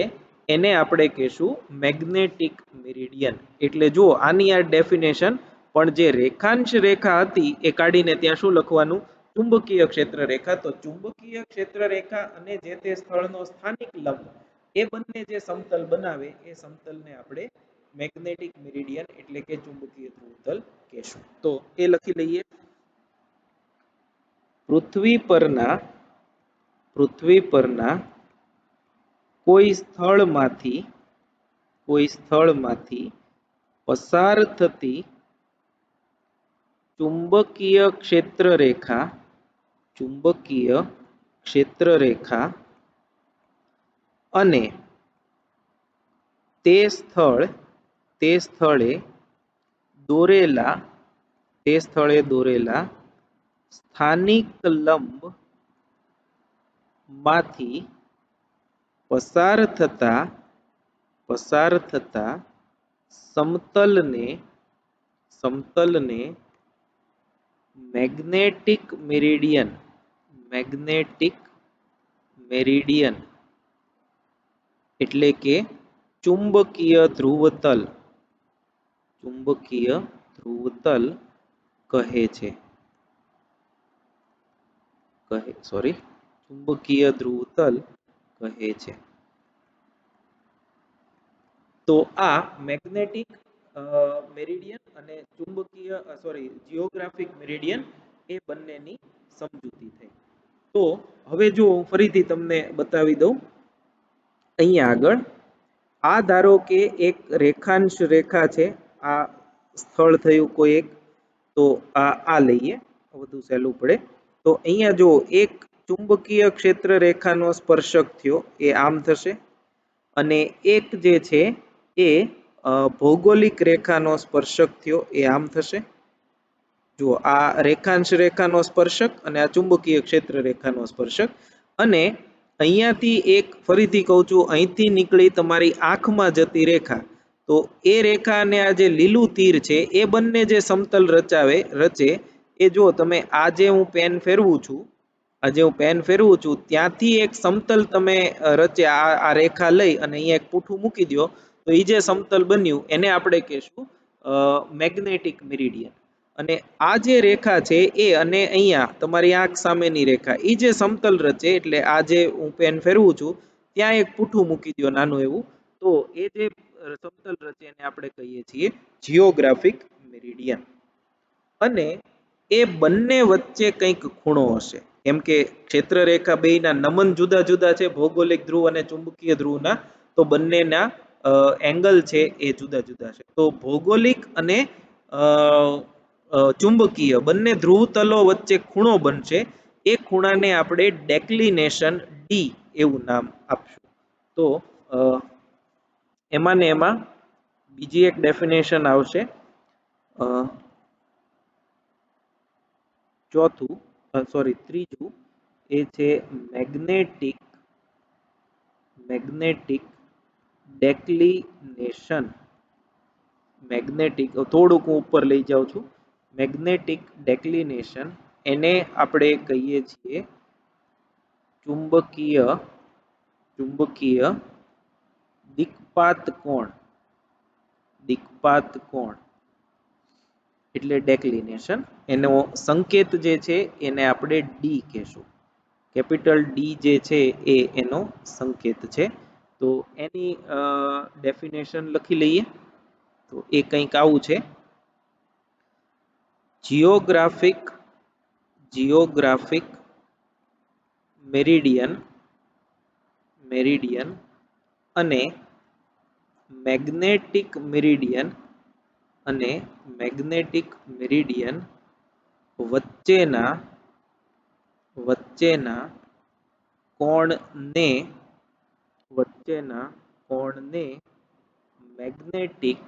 S1: એને આપણે કહેશું મેગ્નેટિક મેરિડિયન. એટલે જુઓ, આની આ ડેફિનેશન પણ જે રેખાંશ રેખા હતી એ કાઢીને ત્યાં શું લખવાનું? ચુંબકીય ક્ષેત્ર રેખા. તો ચુંબકીય ક્ષેત્ર રેખા અને જે તે સ્થળનો સ્થાનિક લંબ એ બંને જે સમતલ બનાવે એ સમતલને આપણે મેગ્નેટિક મેરિડિયન એટલે કે ચુંબકીય ધ્રુવતલ કહેશું. તો એ લખી લઈએ. પૃથ્વી પરના કોઈ સ્થળમાંથી પસાર થતી ચુંબકીય ક્ષેત્ર રેખા અને તે સ્થળે દોરેલા સ્થાનિક લંબ માંથી પસાર થતા સમતલને મેગ્નેટિક મેરિડિયન એટલે કે ચુંબકીય ધ્રુવતલ કહે છે. ચુંબકીય ધ્રુવતલ કહે છે. તો આ મેગ્નેટિક મેરિડિયન અને જીઓગ્રાફિક મેરિડિયન એ બંનેની સમજૂતી થઈ. તો હવે જો ફરીથી તમને બતાવી દઉં અહીંયા આગળ આ ધારો કે એક રેખાંશ રેખા છે. આ સ્થળ થયું કોઈ એક. તો આ લઈએ વધુ સહેલું પડે. તો અહીંયા જો એક ચુંબકીય ક્ષેત્ર રેખાનો સ્પર્શક થયો એ આમ થશે અને એક જે છે એ ભૌગોલિક રેખાનો સ્પર્શક થયો એ આમ થશે. જો આ રેખાંશ રેખાનો સ્પર્શક અને આ ચુંબકીય ક્ષેત્ર રેખાનો સ્પર્શક. અને અહીંયાથી એક ફરીથી કહું છું, અહીંથી નીકળી તમારી આંખમાં જતી રેખા, તો એ રેખા અને આ જે લીલું તીર છે એ બંને જે સમતલ રચે એ જો તમે આજે હું પેન ફેરવું છું ત્યાંથી એક સમતલ તમે રચે આ રેખા લઈ અને અહીંયા એક પૂઠું મૂકી દો તો એ જે સમતલ બન્યું એને આપણે કહેશું મેગ્નેટિક મેરિડિયન. અને આ જે રેખા છે એ અને અહીંયા તમારી આંખ સામેની રેખા એ જે સમતલ રચે એટલે આ જે હું પેન ફેરવું છું ત્યાં એક પૂઠું મૂકી દો નાનું એવું, તો એ જે સમતલ રચે એને આપણે કહીએ છીએ જીઓગ્રાફિક મેરિડિયન. અને એ બંને વચ્ચે કંઈક ખૂણો હશે. કેમ કે ક્ષેત્ર રેખા બેયના નમન જુદા જુદા છે, ભૌગોલિક ધ્રુવ અને ચુંબકીય ધ્રુવના. તો બંનેના એંગલ છે એ જુદા જુદા છે. તો ભૌગોલિક અને ચુંબકીય બંને ધ્રુવતલો વચ્ચે ખૂણો બનશે. એ ખૂણાને આપણે ડેક્લિનેશન ડી એવું નામ આપશું. તો એમાં ને એમાં બીજી એક ડેફિનેશન આવશે, ત્રીજું એ છે મેગ્નેટિક ડેક્લિનેશન. થોડુંક હું ઉપર લઈ જાઉં છું. મેગ્નેટિક ડેક્લિનેશન એને આપણે કહીએ છીએ ચુંબકીય દિક્પાત કોણ એટલે ડેક્લિનેશન. એનો સંકેત જે છે એને આપણે ડી કહેશું. કેપિટલ ડી જે છે એ એનો સંકેત છે. તો એની ડેફિનેશન લખી લઈએ. તો એ કંઈક આવું છે, જીઓગ્રાફિક મેરિડિયન અને મેગ્નેટિક મેરિડિયન વચ્ચેના કોણને મેગ્નેટિક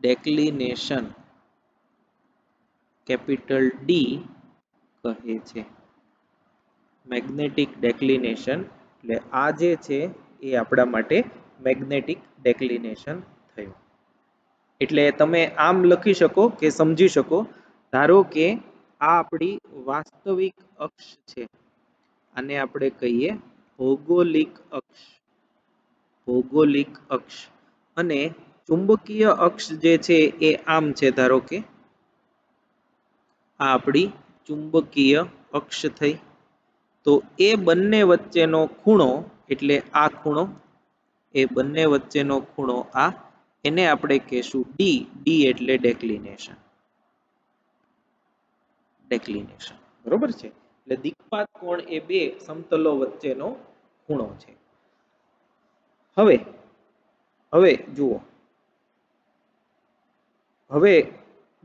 S1: ડેક્લિનેશન કેપિટલ ડી કહે છે. મેગ્નેટિક ડેક્લિનેશન એટલે આ જે છે એ આપણા માટે મેગ્નેટિક ડેક્લિનેશન થયું. એટલે તમે આમ લખી શકો કે સમજી શકો, ધારો કે આ આપણી વાસ્તવિક અક્ષ છે, આને આપણે કહીએ ભૌગોલિક અક્ષ, ભૌગોલિક અક્ષ. અને ચુંબકીય અક્ષ જે છે એ આમ છે, ધારો કે આ આપણી ચુંબકીય અક્ષ થઈ. તો એ બંને વચ્ચેનો ખૂણો એટલે આ ખૂણો, એ બંને વચ્ચેનો ખૂણો આ, એને આપણે કહેશું ડી. ડી એટલે ડેક્લિનેશન, ડેક્લિનેશન, બરોબર છે. એટલે દિક્પાત કોણ એ બે સમતલો વચ્ચેનો ખૂણો છે. હવે હવે જુઓ, હવે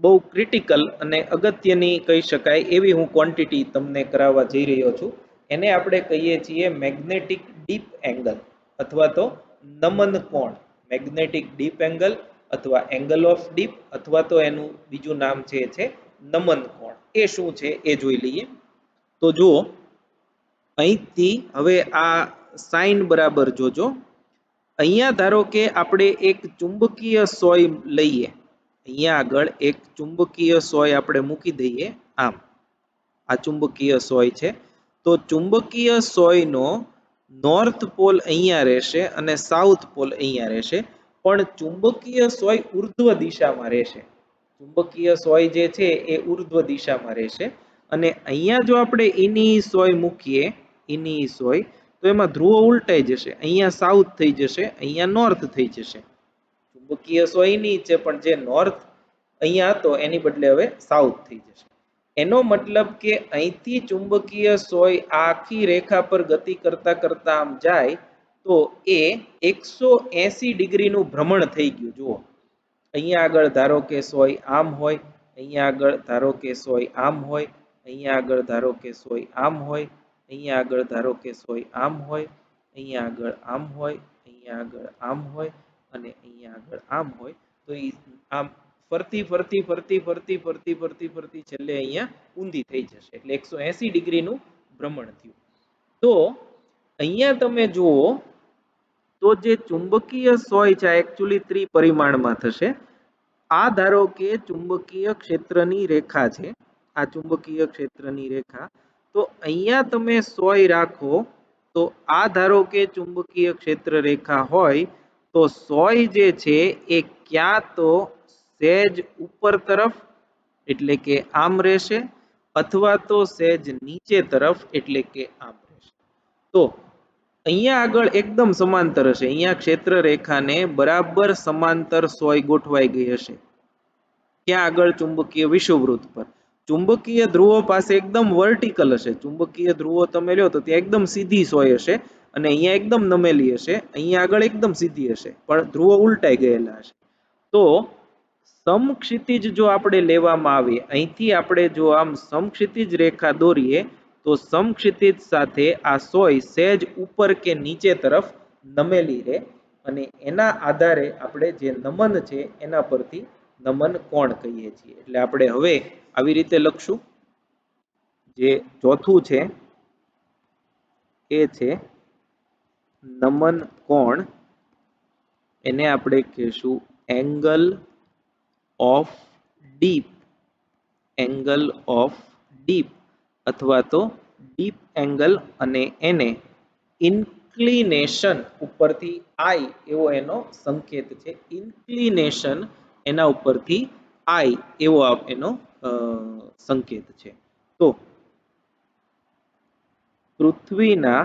S1: બહુ ક્રિટિકલ અને અગત્યની કહી શકાય એવી હું ક્વોન્ટિટી તમને કરાવવા જઈ રહ્યો છું. એને આપણે કહીએ છીએ મેગ્નેટિક ડીપ એંગલ અથવા તો નમન કોણ. મેગ્નેટિક ડીપ એંગલ અથવા એંગલ ઓફ ડીપ અથવા તો એનું બીજું નામ છે નમન કોણ. એ શું છે એ જોઈ લઈએ. તો જુઓ, અહીંથી હવે આ સાઈન બરાબર જોજો. અહીંયા ધારો કે આપણે એક ચુંબકીય સોય લઈએ, અહીંયા આગળ એક ચુંબકીય સોય આપણે મૂકી દઈએ. આમ આ ચુંબકીય સોય છે. તો ચુંબકીય સોયનો નોર્થ પોલ અહીંયા રહેશે અને સાઉથ પોલ અહીંયા રહેશે, પણ ચુંબકીય સોય ઉર્ધ્વ દિશામાં રહેશે. ચુંબકીય સોય જે છે એ ઉર્ધ્વ દિશામાં રહેશે. અને અહીંયા જો આપણે ઈની સોય મૂકીએ, ઈની સોય, તો એમાં ધ્રુવો ઉલટાઈ જશે. અહીંયા સાઉથ થઈ જશે, અહીંયા નોર્થ થઈ જશે. ચુંબકીય સોય ની છે, પણ જે નોર્થ અહીંયા હતો એની બદલે હવે સાઉથ થઈ જશે. એનો મતલબ કે અહીંથી ચુંબકીય સોય આખી રેખા પર ગતિ કરતા કરતા આમ જાય તો એ 180 ડિગ્રીનું ભ્રમણ થઈ ગયું. જુઓ, અહીંયા આગળ ધારો કે સોય આમ હોય, અહીંયા આગળ ધારો કે સોય આમ હોય, અહીંયા આગળ ધારો કે સોય આમ હોય, અહીંયા આગળ ધારો કે સોય આમ હોય, અહીંયા આગળ આમ હોય, અહીંયા આગળ આમ હોય અને અહીંયા આગળ આમ હોય. તો એ આમ ફરતી ફરતી ફરતી ફરતી ફરતી ફરતી ફરતી છેલ્લે અહીંયા ઊંધી થઈ જશે. એટલે 180 ડિગ્રીનું ભ્રમણ થયું. તો અહીંયા તમે જુઓ તો જે ચુંબકીય સોય છે એકચ્યુઅલી ત્રિપરિમાણમાં થશે. આ ધારો કે ચુંબકીય ક્ષેત્રની રેખા છે, આ ચુંબકીય ક્ષેત્રની રેખા. તો અહીંયા તમે સોય રાખો તો આ ધારો કે ચુંબકીય ક્ષેત્ર રેખા હોય તો સોય જે છે એ ક્યાં તો સહેજ ઉપર તરફ એટલે કે આમ રહેશે, અથવા તો સહેજ નીચે તરફ એટલે કે આમ રહેશે. તો અહીંયા આગળ એકદમ સમાંતર હશે. અહીંયા ક્ષેત્ર રેખાને બરાબર સમાંતર સોય ગોઠવાઈ ગઈ હશે. ક્યાં આગળ? ચુંબકીય વિષુવવૃત્ત પર. ચુંબકીય ધ્રુવો પાસે એકદમ વર્ટિકલ હશે. ચુંબકીય ધ્રુવો તમે લ્યો તો ત્યાં એકદમ સીધી સોય હશે અને અહીંયા એકદમ નમેલી હશે, અહીંયા આગળ એકદમ સીધી હશે, પણ ધ્રુવો ઉલટાઈ ગયેલા હશે. તો સમક્ષિતિજ જો આપણે લેવામાં આવે, અહીંથી આપણે જો આમ સમક્ષિતિજ રેખા દોરીએ તો સમક્ષિતિજ સાથે આ સોય સહેજ ઉપર કે નીચે તરફ નમેલી રહે અને એના આધારે આપણે જે નમન છે એના પરથી નમન કોણ કહીએ છીએ. એટલે આપણે હવે આવી રીતે લખશું. જે ચોથું છે એ છે નમન કોણ. એને આપણે કહીશું angle of deep, angle of deep અથવા તો ડીપ એંગલ. અને એને ઇન્ક્લિનેશન ઉપરથી આઈ એવો એનો સંકેત છે. ઇન્ક્લિનેશન એના ઉપરથી આઈ એવો એનો સંકેત છે. તો પૃથ્વીના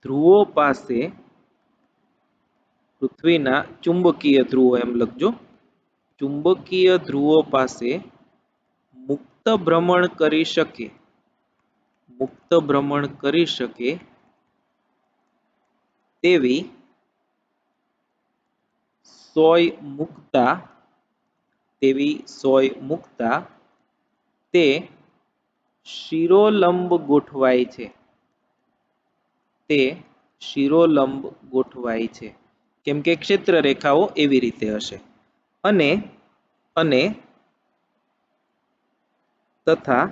S1: ધ્રુવો પાસે, પૃથ્વીના ચુંબકીય ધ્રુવો એમ લખજો, ચુંબકીય ધ્રુવો પાસે મુક્ત ભ્રમણ કરી શકે, મુક્ત ભ્રમણ કરી શકે તેવી સોય મુક્તા, તેવી સોય મુક્તા તે શિરોલંબ ગોઠવાય છે, તે શિરોલંબ ગોઠવાય છે. કેમ કે ક્ષેત્ર રેખાઓ એવી રીતે હશે. અને અને તથા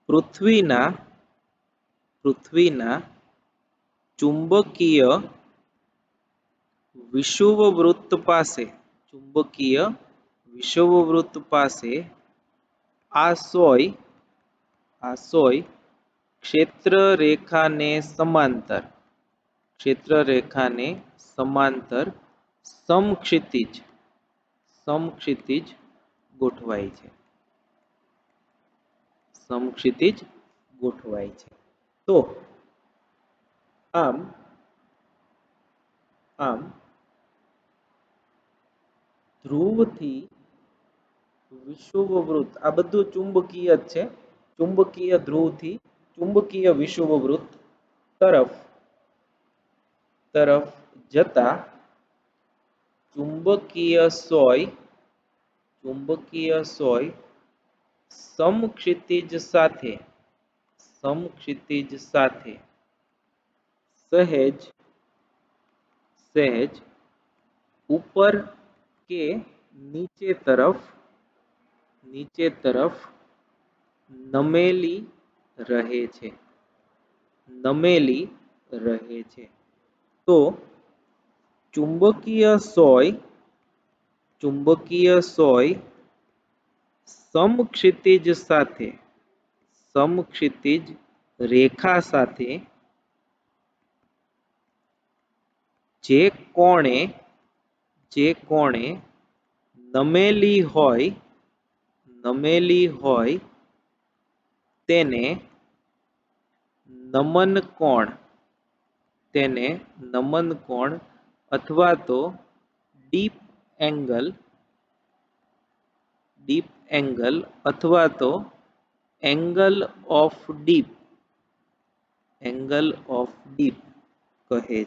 S1: પૃથ્વીના, પૃથ્વીના ચુંબકીય વિષુવવૃત્ત પાસે, ચુંબકીય વિષુવવૃત્ત પાસે આ સોય ક્ષેત્ર રેખાને સમાંતર સમક્ષિતિજ ગોઠવાય છે. તો આમ ધ્રુવથી વિષુવવૃત્ત, આ બધું ચુંબકીય જ છે. ચુંબકીય ધ્રુવથી ચુંબકીય વિષુવવૃત્ત તરફ જતા ચુંબકીય સોય સમક્ષિતિજ સાથે સહેજ ઉપર કે નીચે તરફ નમેલી રહે છે. તો ચુંબકીય સોય સમક્ષિતિજ રેખા સાથે જે કોણે નમેલી હોય તેને નમન કોણ અથવા તો ડીપ એંગલ અથવા તો એંગલ ઓફ ડીપ કહે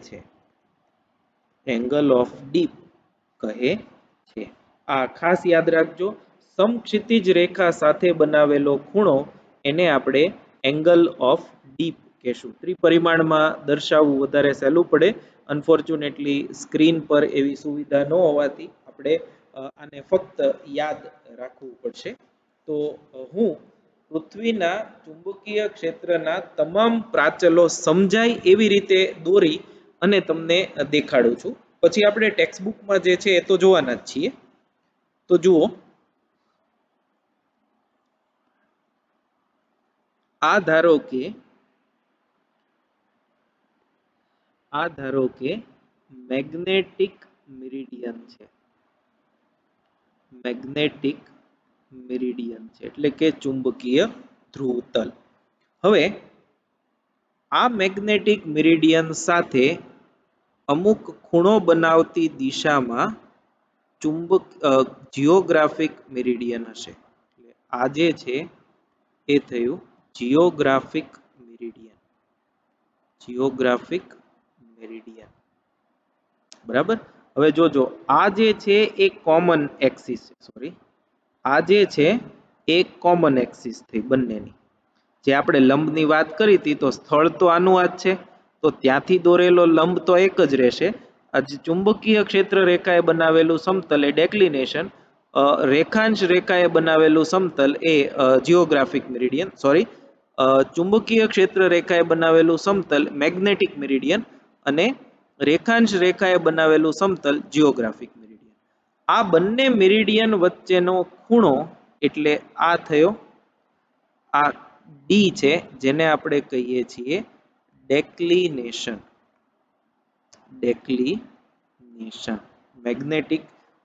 S1: છે. આ ખાસ યાદ રાખજો, સમક્ષિતિજ રેખા સાથે બનાવેલો ખૂણો એને આપણે એંગલ ઓફ ડીપ કહેશું. ત્રિપરિમાણમાં દર્શાવવું વધારે સહેલું પડે. અનફોર્ચ્યુનેટલી સ્ક્રીન પર એવી સુવિધા ન હોવાથી આપણે આને ફક્ત યાદ રાખવું પડશે. તો હું પૃથ્વીના ચુંબકીય ક્ષેત્રના તમામ પ્રાચલો સમજાય એવી રીતે દોરી અને તમને દેખાડું છું. પછી આપણે ટેક્સ્ટ બુકમાં જે છે એ તો જોવાના જ છીએ. તો જુઓ, આ ધારો કે મેગ્નેટિક મેરિડિયન છે, એટલે કે ચુંબકીય ધ્રુવતલ. હવે આ મેગ્નેટિક મેરિડિયન સાથે અમુક ખૂણો બનાવતી દિશામાં જિયોગ્રાફિક મેરિડિયન હશે. આ જે છે એ થયું જિયોગ્રાફિક મેરિડિયન. બરાબર. હવે જોજો, આ જે છે એ કોમન એક્સિસ થઈ બંનેની. જે આપણે લંબની વાત કરી હતી તો સ્થળ તો આનું આ જ છે, તો ત્યાંથી દોરેલો લંબ તો એક જ રહેશે. ચુંબકીય ક્ષેત્ર રેખાએ બનાવેલું સમતલ એ ડેક્લિનેશન, રેખાંશ રેખાએ બનાવેલું સમતલ એ જિયોગ્રાફિક મેરિડિયન, ચુંબકીય ક્ષેત્ર રેખાએ બનાવેલું સમતલ મેગ્નેટિક મેરિડિયન અને રેખાંશ રેખાએ બનાવેલું સમતલ જિયોગ્રાફિક મેરિડિયન. આ બંને મેરિડિયન વચ્ચેનો ખૂણો એટલે આ થયો, આ ડી છે, જેને આપણે કહીએ છીએ ડેક્લિનેશન, મેગ્નેટિક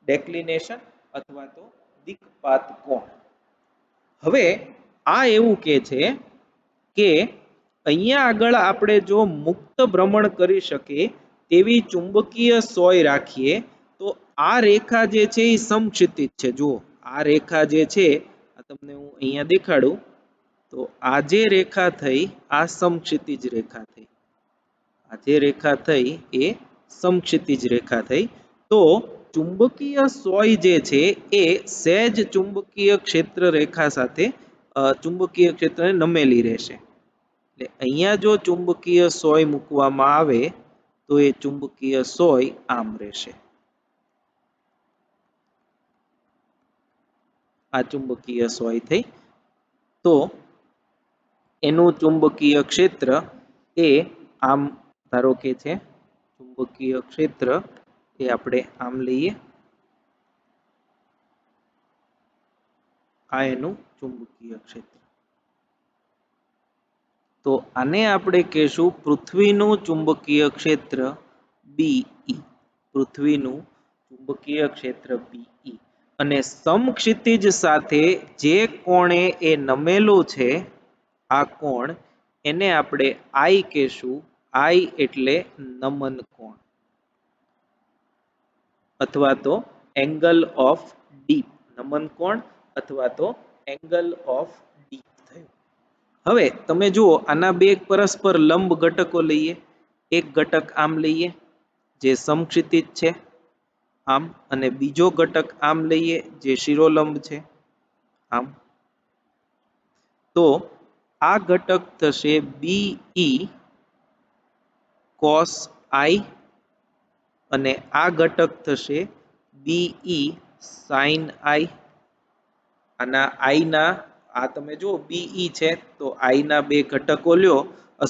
S1: ડેક્લિનેશન અથવા તો દિક્પાત કોણ. હવે આ એવું કે છે કે અહીંયા આગળ આપણે જો મુક્ત ભ્રમણ કરી શકે તેવી ચુંબકીય સોય રાખીએ તો આ રેખા જે છે એ સમક્ષિતિજ છે. જુઓ, આ રેખા જે છે, આ તમને હું અહીંયા દેખાડું તો આ જે રેખા થઈ આ સમક્ષિતિજ રેખા થઈ, આ જે રેખા થઈ એ સમક્ષિતિજ રેખા થઈ. તો ચુંબકીય સોય જે છે એ સહેજ ચુંબકીય ક્ષેત્ર રેખા સાથે ચુંબકીય ક્ષેત્રને નમેલી રહેશે. એટલે અહીંયા જો ચુંબકીય સોય મૂકવામાં આવે તો એ ચુંબકીય સોય આમ રહેશે. આ ચુંબકીય સોય થઈ, તો એનું ચુંબકીય ક્ષેત્ર એ આમ ધારો કે છે, ચુંબકીય ક્ષેત્ર એ આપણે આમ લઈએ, આ એનું ચુંબકીય ક્ષેત્ર. તો આને આપણે કહેશું પૃથ્વીનું ચુંબકીય ક્ષેત્ર BE. પૃથ્વીનું ચુંબકીય ક્ષેત્ર BE. અને સમક્ષિતિજ સાથે જે કોણે એ નમેલું છે આ કોણ, એને આપણે I કહેશું. I એટલે નમન કોણ અથવા તો એંગલ ઓફ ડીપ. નમન કોણ અથવા તો એંગલ ઓફ ડીપ થયું. હવે તમે જુઓ આના બે પરસ્પર લંબ ઘટકો લઈએ. એક ઘટક આમ લઈએ જે સમક્ષિતિજ છે આમ, અને બીજો ઘટક આમ લઈએ જે શિરોલંબ છે આમ. તો આ ઘટક થશે BE cos I અને આ ઘટક થશે BE sin I. આના I ના આ તમે જુઓ BE છે તો I ના બે ઘટકો લ્યો,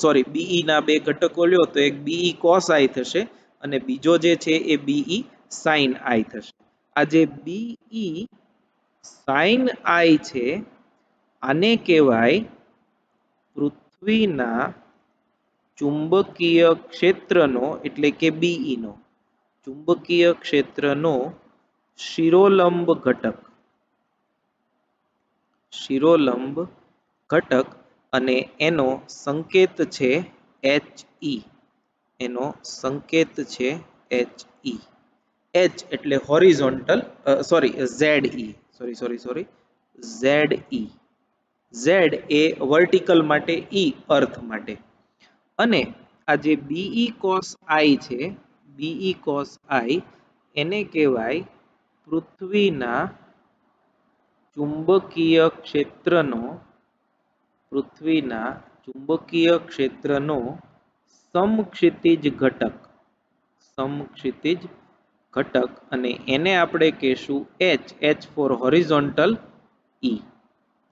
S1: સોરી BE ના બે ઘટકો લ્યો તો એક BE cos I થશે અને બીજો જે છે એ BE sin I થશે. આ જે BE sin I છે આને કહેવાય પૃથ્વીના ચુંબકીય ક્ષેત્રનો એટલે કે BE નો ચુંબકીય ક્ષેત્રનો શિરોલંબ ઘટક. શિરોલંબ ઘટક અને એનો સંકેત છે HE. એનો સંકેત છે HE. H એટલે હોરિઝોન્ટલ, સોરી ZE. Z એ વર્ટિકલ માટે, E અર્થ માટે. અને આ જે BE cos I છે, BE cos I એને કહેવાય પૃથ્વીના ચુંબકીય ક્ષેત્રનો સમક્ષિતિજ ઘટક. સમક્ષિતિજ ઘટક અને એને આપણે કહેશું H ફોર હોરિઝોન્ટલ E.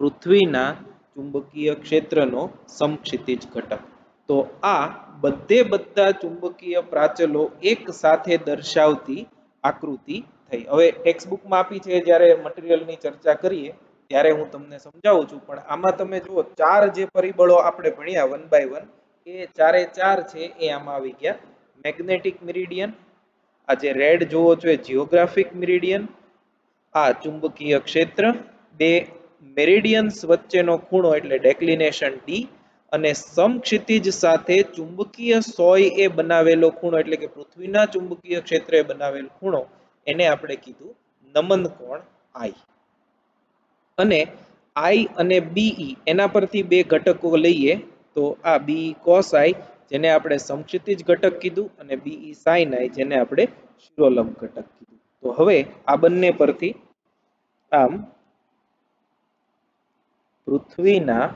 S1: પૃથ્વીના ચુંબકીય ક્ષેત્રનો સમક્ષિતિજ ઘટક. તો આ બધા ચુંબકીય પ્રાચલો એક સાથે દર્શાવતી આકૃતિ થઈ. હવે ટેક્સ્ટબુકમાં આપી છે જ્યારે મટીરીયલની ચર્ચા કરીએ ત્યારે હું તમને સમજાવું છું, પણ આમાં તમે જુઓ ચાર જે પરિબળો આપણે ભણ્યા 1 by 1 એ ચારે ચાર છે એ આમાં આવી ગયા. મેગ્નેટિક મેરિડિયન, આ જે રેડ જોવો છો એ જિયોગ્રાફિક મેરિડિયન, આ ચુંબકીય ક્ષેત્ર, બે મેરિડિયન્સ વચ્ચેનો ખૂણો એટલે ડેક્લિનેશન D, અને સમક્ષિતિજ સાથે ચુંબકીય સોય એ બનાવેલો ખૂણો એટલે કે પૃથ્વીના ચુંબકીય ક્ષેત્રે બનાવેલો ખૂણો એને આપણે કીધું નમન કોણ I. અને I અને BE એના પરથી બે ઘટકો લઈએ તો આ BE cos I જેને આપણે સમક્ષિતિજ ઘટક કીધું અને BE sin I જેને આપણે શિરોલંબ ઘટક કીધું. તો હવે આ બંને પરથી આમ પૃથ્વીના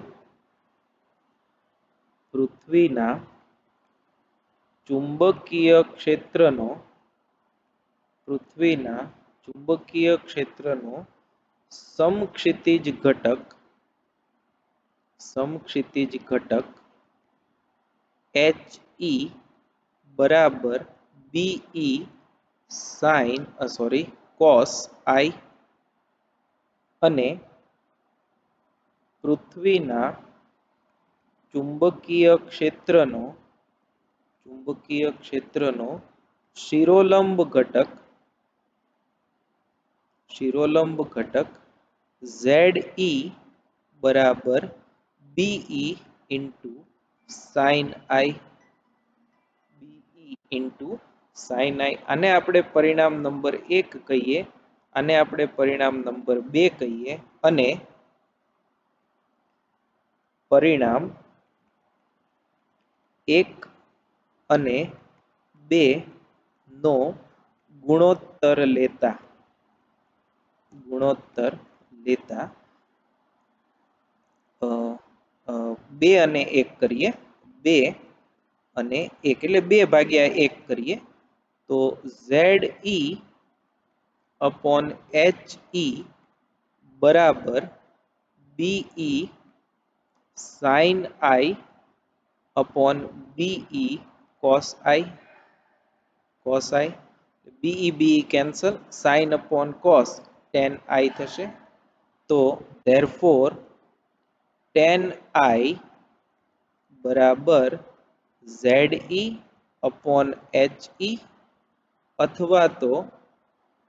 S1: ચુંબકીય ક્ષેત્રનો સમક્ષિતિજ ઘટક HE બરાબર BE cos I અને પૃથ્વીના ચુંબકીય ક્ષેત્રનો શિરોલંબ ઘટક ZE બરાબર BE sin I. આને આપણે પરિણામ નંબર 1 કહીએ, આને આપણે પરિણામ નંબર 2 કહીએ, અને પરિણામ 1 અને 2 નો ગુણોત્તર લેતા 2 અને 1 કરીએ, 2 અને 1 એટલે 2 ભાગ્યા 1 કરીએ તો ZE upon HE બરાબર BE sin I upon BE cos I. BE cancel, sin upon cos tan I થશે. તો therefore tan I બરાબર ZE upon HE અથવા તો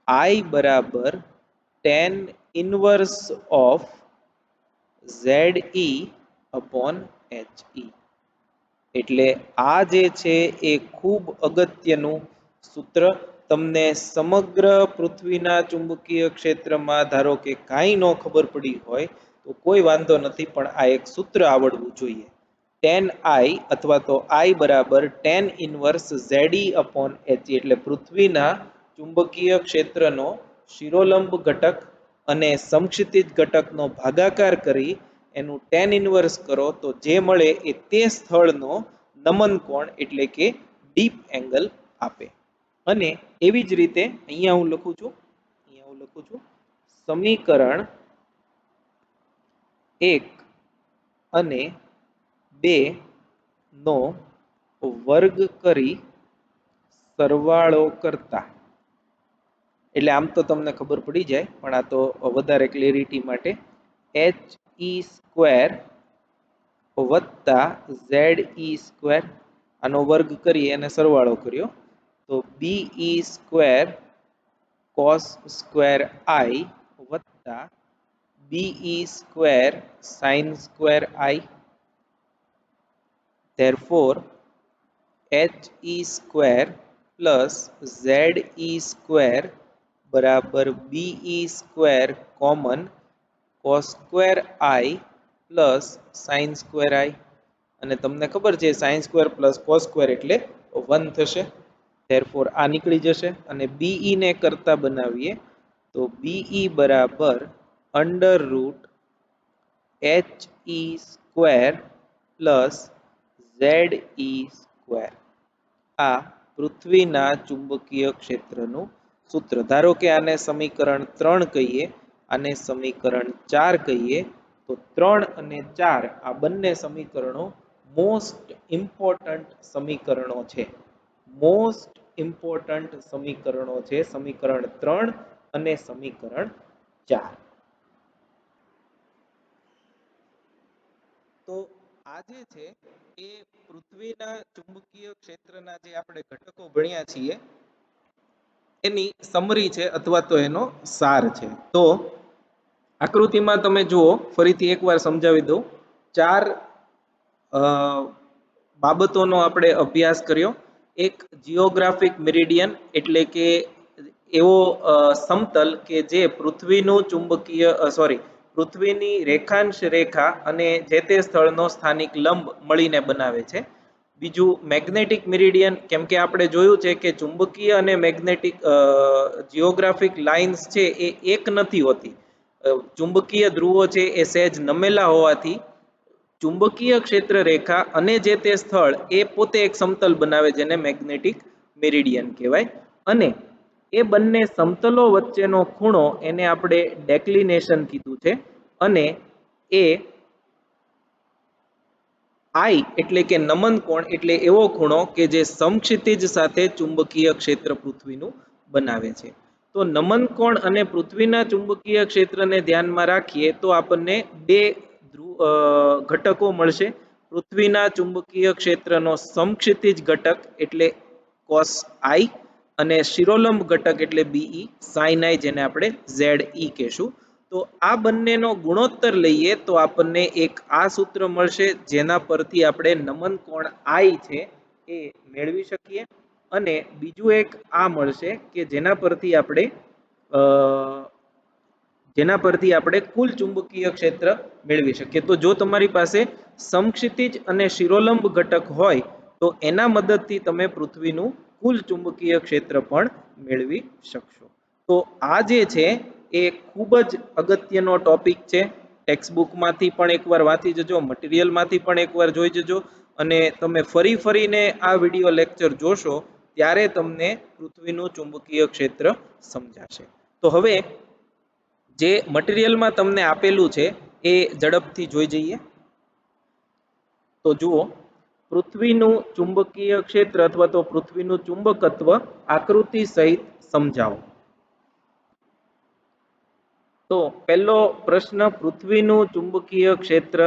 S1: I બરાબર tan inverse of ZE upon HE. એટલે આ જે છે એ ખૂબ અગત્યનું સૂત્ર તમને સમગ્ર પૃથ્વીના ચુંબકીય ક્ષેત્રમાં ધારો કે કાંઈ ન ખબર પડી હોય તો કોઈ વાંધો નથી, પણ આ એક સૂત્ર આવડવું જોઈએ. tan I અથવા તો I બરાબર tan inverse ZE upon HE એટલે પૃથ્વીના ચુંબકીય ક્ષેત્રનો શિરોલંબ ઘટક અને સમક્ષિતિજ ઘટકનો ભાગાકાર કરી એનું tan ઇન્વર્સ કરો તો જે મળે એ તે સ્થળનો નમન કોણ એટલે કે ડીપ એંગલ આપે. અને એવી જ રીતે અહીંયા હું લખું છું સમીકરણ 1 અને 2 નો વર્ગ કરી સરવાળો કરતા, એટલે આમ તો તમને ખબર પડી જાય પણ આ તો વધારે ક્લેરિટી માટે HE સ્ક્વેર વત્તા ZE સ્ક્વેર આનો વર્ગ કરી અને સરવાળો કર્યો તો BE square cos square I વત્તા BE square sin square I. therefore HE square plus ZE square બરાબર BE square common cos square I plus sin square I. અને તમને ખબર છે sin square plus cos square એટલે 1 થશે. therefore આ નીકળી જશે અને BE ને કરતા બનાવીએ તો BE બરાબર under route HE square plus ZE square. આ પૃથ્વીના ચુંબકીય ક્ષેત્રનું સૂત્ર. ધારો કે આને સમીકરણ 3 કહીએ, આને સમીકરણ 4 કહીએ તો 3 અને 4 આ બંને સમીકરણો મોસ્ટ ઇમ્પોર્ટન્ટ સમીકરણો છે. મોસ્ટ ઇમ્પોર્ટન્ટ સમીકરણો છે સમીકરણ 3 અને સમીકરણ 4. તો આ જે છે એ પૃથ્વીના ચુંબકીય ક્ષેત્રના જે આપણે ઘટકો ભણ્યા છીએ એની સમરી છે અથવા તો એનો સાર છે. તો આકૃતિમાં તમે જુઓ, ફરીથી એકવાર સમજાવી દઉં. 4 બાબતોનો આપણે અભ્યાસ કર્યો. એક જિયોગ્રાફિક મેરિડિયન એટલે કે એવો સમતલ કે જે પૃથ્વીનું ચુંબકીય પૃથ્વીની રેખાંશ રેખા અને જે તે સ્થળનો સ્થાનિક લંબ મળીને બનાવે છે. બીજું મેગ્નેટિક મેરિડિયન, કેમ કે આપણે જોયું છે કે ચુંબકીય અને મેગ્નેટિક જિયોગ્રાફિક લાઇન્સ છે એ એક નથી હોતી. ચુંબકીય ધ્રુવો છે એ સહેજ નમેલા હોવાથી ચુંબકીય ક્ષેત્ર રેખા અને જે તે સ્થળ એ પોતે એક સમતલ બનાવે જેને મેગ્નેટિક મેરિડિયન કહેવાય. અને એ બંને સમતલો વચ્ચેનો ખૂણો એને આપણે ડેક્લિનેશન કીધું છે. અને એ I એટલે કે નમન કોણ એટલે એવો ખૂણો કે જે સમક્ષિતિજ સાથે ચુંબકીય ક્ષેત્ર પૃથ્વીનું બનાવે છે. તો નમન કોણ અને પૃથ્વીના ચુંબકીય ક્ષેત્રને ધ્યાનમાં રાખીએ તો આપણને બે ઘટકો મળશે. પૃથ્વીના ચુંબકીય ક્ષેત્રનો સમક્ષિતિજ ઘટક એટલે cos I અને શિરોલંબ ઘટક એટલે BE sin I, જેને આપણે ZE કહેશું. તો આ બંનેનો ગુણોત્તર લઈએ તો આપણને એક આ સૂત્ર મળશે જેના પરથી આપણે નમન કોણ I છે એ મેળવી શકીએ. અને બીજું એક આ મળશે કે જેના પરથી આપણે કુલ ચુંબકીય ક્ષેત્ર મેળવી શકીએ. તો જો તમારી પાસે સમક્ષિતિજ અને શિરોલંબ ઘટક હોય તો એના મદદથી તમે પૃથ્વીનું કુલ ચુંબકીય ક્ષેત્ર પણ મેળવી શકશો. તો આ જે છે એ ખૂબ જ અગત્યનો ટોપિક છે. ટેક્સ્ટબુકમાંથી પણ એકવાર વાંચી જજો, મટીરિયલમાંથી પણ એકવાર જોઈ જજો, અને તમે ફરીને આ વિડીયો લેક્ચર જોશો ત્યારે તમને પૃથ્વીનું ચુંબકીય ક્ષેત્ર સમજાશે. તો હવે જે મટીરિયલમાં તમને આપેલું છે એ ઝડપથી જોઈ જઈએ. તો જુઓ, પૃથ્વીનું ચુંબકીય ક્ષેત્ર અથવા તો પૃથ્વીનું ચુંબકત્વ આકૃતિ સહિત સમજાવો. તો પહેલો પ્રશ્ન, પૃથ્વીનું ચુંબકીય ક્ષેત્ર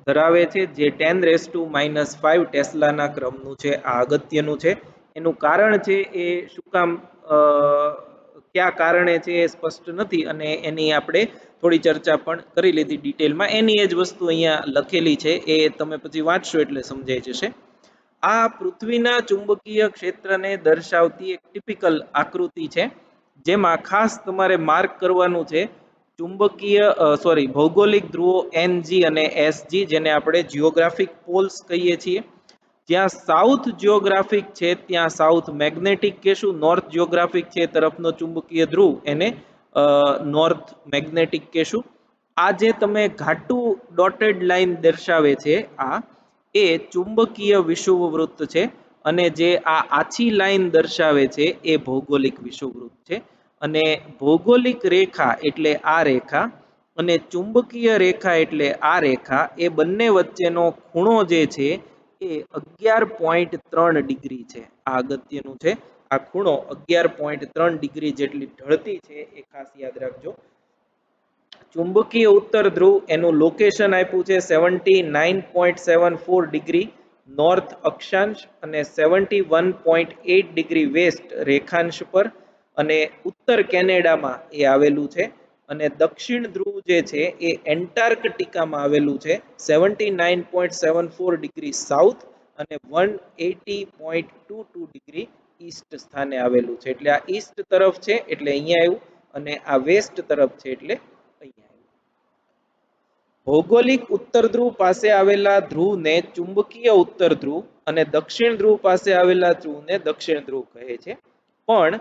S1: ધરાવે છે જે 10⁻⁵ ટેસ્લાના ક્રમનું છે. આ અગત્યનું છે. એનું કારણ છે એ શું કામ કયા કારણે છે એ સ્પષ્ટ નથી અને એની આપણે થોડી ચર્ચા પણ કરી લીધી ડિટેલમાં. એની એ જ વસ્તુ અહીંયા લખેલી છે, એ તમે પછી વાંચશો એટલે સમજાઈ જશે. આ પૃથ્વીના ચુંબકીય ક્ષેત્રને દર્શાવતી એક ટિપિકલ આકૃતિ છે, જેમાં ખાસ તમારે માર્ક કરવાનું છે ભૌગોલિક ધ્રુવો NG અને SG, જેને આપણે જિયોગ્રાફિક પોલ્સ કહીએ છીએ. જ્યાં સાઉથ જિયોગ્રાફિક છે ત્યાં સાઉથ મેગ્નેટિક કહેશું, નોર્થ જિયોગ્રાફિક છે તરફનો ચુંબકીય ધ્રુવ એને નોર્થ મેગ્નેટિક કહેશું. આ જે તમે ઘાટું ડોટેડ લાઈન દર્શાવે છે આ એ ચુંબકીય વિષુવવૃત્ત છે, અને જે આ આછી લાઈન દર્શાવે છે એ ભૌગોલિક વિષુવવૃત્ત છે. અને ભૌગોલિક રેખા એટલે આ રેખા અને ચુંબકીય રેખા એટલે આ રેખા, એ બંને વચ્ચેનો ખૂણો જે છે એ 11.3 ડિગ્રી છે. આ અગત્યનું છે. આ ખૂણો 11.3 ડિગ્રી જેટલી ઢળતી છે, એ ખાસ યાદ રાખજો. ચુંબકીય ઉત્તર ધ્રુવ એનું લોકેશન આપ્યું છે 79.74 ડિગ્રી નોર્થ અક્ષાંશ અને 71.8 ડિગ્રી વેસ્ટ રેખાંશ પર, અને ઉત્તર કેનેડામાં એ આવેલું છે. અને દક્ષિણ ધ્રુવ જે છે એ એન્ટાર્કટિકામાં આવેલું છે 79.74 ડિગ્રી સાઉથ અને 180.22 ડિગ્રી ઈસ્ટ સ્થાને આવેલું છે. એટલે આ ઈસ્ટ તરફ છે એટલે અહીંયા આવ્યું, અને આ વેસ્ટ તરફ છે એટલે અહીંયા આવ્યું. ભૌગોલિક ઉત્તર ધ્રુવ પાસે આવેલા ધ્રુવને ચુંબકીય ઉત્તર ધ્રુવ અને દક્ષિણ ધ્રુવ પાસે આવેલા ધ્રુવને દક્ષિણ ધ્રુવ કહે છે. પણ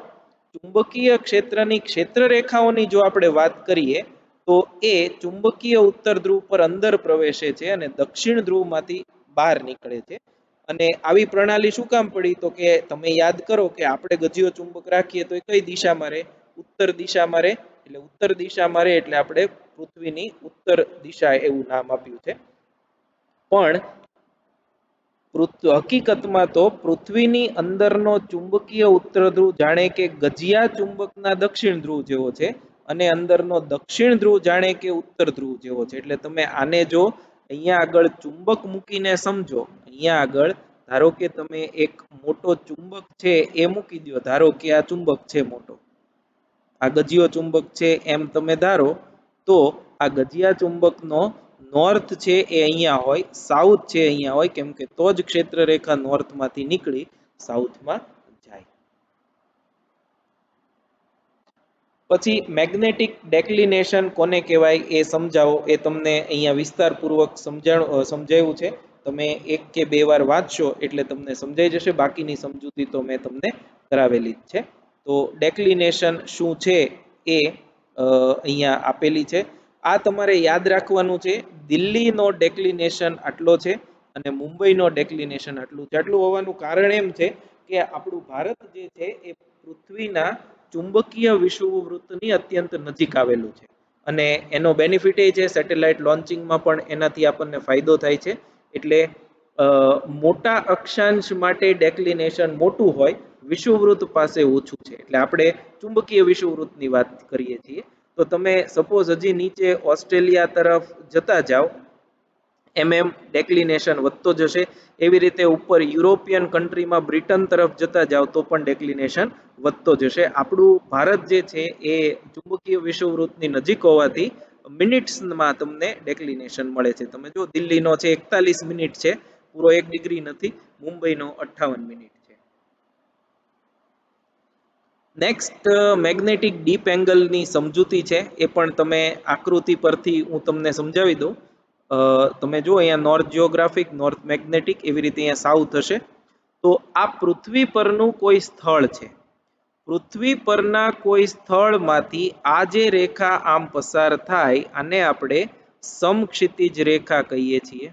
S1: ચુંબકીય ક્ષેત્રની ક્ષેત્ર રેખાઓની જો આપણે વાત કરીએ તો એ ચુંબકીય ઉત્તર ધ્રુવ પર અંદર પ્રવેશે છે અને દક્ષિણ ધ્રુવમાંથી બહાર નીકળે છે. અને આવી પ્રણાલી શું કામ પડી? તો કે તમે યાદ કરો કે આપણે ગજિયો ચુંબક રાખીએ તો એ કઈ દિશામાં રહે? ઉત્તર દિશામાં રહે. એટલે ઉત્તર દિશામાં રહે એટલે આપણે પૃથ્વીની ઉત્તર દિશા એવું નામ આપ્યું છે. પણ હકીકતમાં તો પૃથ્વીની અંદરનો ચુંબકીય ઉત્તર ધ્રુવ જાણે કે ગજિયા ચુંબકના દક્ષિણ ધ્રુવ જેવો છે, અને અંદરનો દક્ષિણ ધ્રુવ જાણે કે ઉત્તર ધ્રુવ જેવો છે. એટલે તમે આને જો અહીંયા આગળ ચુંબક મૂકીને સમજો, અહીંયા આગળ ધારો કે તમે એક મોટો ચુંબક છે એ મૂકી દો, ધારો કે આ ચુંબક છે મોટો, આ ગજિયો ચુંબક છે એમ તમે ધારો, તો આ ગજિયા ચુંબકનો નોર્થ છે એ અહીંયા હોય, સાઉથ છે અહીંયા હોય, કેમ કે તો જ ક્ષેત્ર રેખા નોર્થમાંથી નીકળી સાઉથમાં જાય. પછી મેગ્નેટિક ડેક્લિનેશન કોને કહેવાય એ સમજાવો, એ તમને અહીંયા વિસ્તારપૂર્વક સમજાવ્યું છે. તમે એક કે બે વાર વાંચશો એટલે તમને સમજાઈ જશે. બાકીની સમજૂતી તો મેં તમને કરાવેલી જ છે. તો ડેક્લિનેશન શું છે એ અહીંયા આપેલી છે. આ તમારે યાદ રાખવાનું છે. દિલ્હીનો ડેક્લિનેશન આટલો છે અને મુંબઈનો ડેક્લિનેશન આટલું છે. આટલું હોવાનું કારણ એમ છે કે આપણું ભારત જે છે એ પૃથ્વીના ચુંબકીય વિષુવવૃત્તની અત્યંત નજીક આવેલું છે, અને એનો બેનિફિટ એ છે સેટેલાઇટ લોન્ચિંગમાં પણ એનાથી આપણને ફાયદો થાય છે. એટલે મોટા અક્ષાંશ માટે ડેક્લિનેશન મોટું હોય, વિષુવવૃત્ત પાસે ઓછું છે. એટલે આપણે ચુંબકીય વિષુવવૃત્તની વાત કરીએ છીએ. તો તમે સપોઝ હજી નીચે ઓસ્ટ્રેલિયા તરફ જતા જાઓ એમ ડેક્લિનેશન વધતો જશે. એવી રીતે ઉપર યુરોપિયન કન્ટ્રીમાં બ્રિટન તરફ જતા જાઓ તો પણ ડેક્લિનેશન વધતો જશે. આપણું ભારત જે છે એ ચુંબકીય વિષુવવૃત્તની નજીક હોવાથી મિનિટ્સમાં તમને ડેક્લિનેશન મળે છે. તમે જો દિલ્હીનો છે 41 મિનિટ છે, પૂરો 1 ડિગ્રી નથી. મુંબઈનો 58 મિનિટ છે. નેક્સ્ટ મેગ્નેટિક ડીપ એંગલની સમજૂતી છે, એ પણ તમે આકૃતિ પરથી હું તમને સમજાવી દઉં. તમે જુઓ અહીંયા નોર્થ જિયોગ્રાફિક, નોર્થ મેગ્નેટિક, એવી રીતે અહીંયા સાઉથ હશે. તો આ પૃથ્વી પરનું કોઈ સ્થળ છે. પૃથ્વી પરના કોઈ સ્થળમાંથી આ જે રેખા આમ પસાર થાય આને આપણે સમક્ષિતિજ રેખા કહીએ છીએ.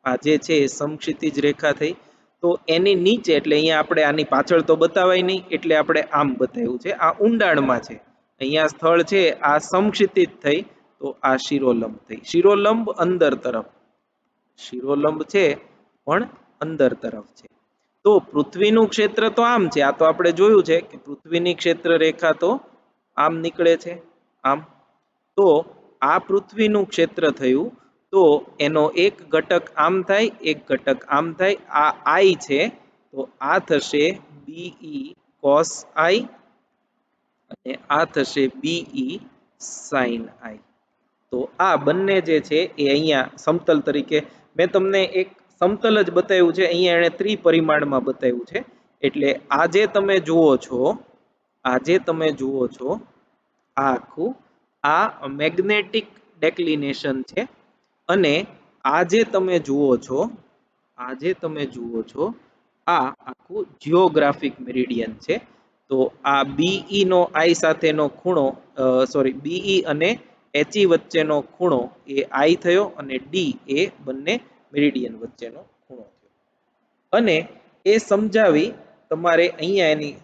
S1: આ જે છે એ સમક્ષિતિજ રેખા થઈ. તો એની નીચે, એટલે અહીંયા આપણે આની પાછળ તો બતાવાય નહીં એટલે આપણે આમ બતાવ્યું છે, આ ઊંડાણમાં છે. અહીંયા સ્થળ છે આ સમક્ષિતિજ થઈ, તો આ શિરોલંબ થઈ. શિરોલંબ અંદર તરફ, શિરોલંબ છે પણ અંદર તરફ છે. તો પૃથ્વીનું ક્ષેત્ર તો આમ છે, આ તો આપણે જોયું છે કે પૃથ્વીની ક્ષેત્ર રેખા તો આમ નીકળે છે, આમ. તો આ પૃથ્વીનું ક્ષેત્ર થયું, તો એનો એક ઘટક આમ થાય, એક ઘટક આમ થાય, આ આઈ છે, તો આ થશે બીઈ કોસ આઈ અને આ થશે બીઈ સાઇન આઈ. તો આ બંને જે છે એ અહીંયા સમતલ તરીકે મેં તમને એક સમતલ જ બતાવ્યું છે, અહીંયા એણે ત્રિપરિમાણમાં બતાવ્યું છે. એટલે આ જે તમે જુઓ છો, આ જે તમે જુઓ છો, આ આખું આ મેગ્નેટિક ડેક્લિનેશન છે અને આ જે તમે જુઓ છો, આ જે તમે જુઓ છો, આ આખું જિયોગ્રાફિક મેરિડિયન છે. તો આ બીઈ નો આઈ સાથેનો ખૂણો બીઈ અને એચઈ વચ્ચેનો ખૂણો એ આઈ થયો અને ડી એ બંને મેરિડિયન વચ્ચેનો ખૂણો થયો. અને એ સમજાવી તમારે અહીંયા એની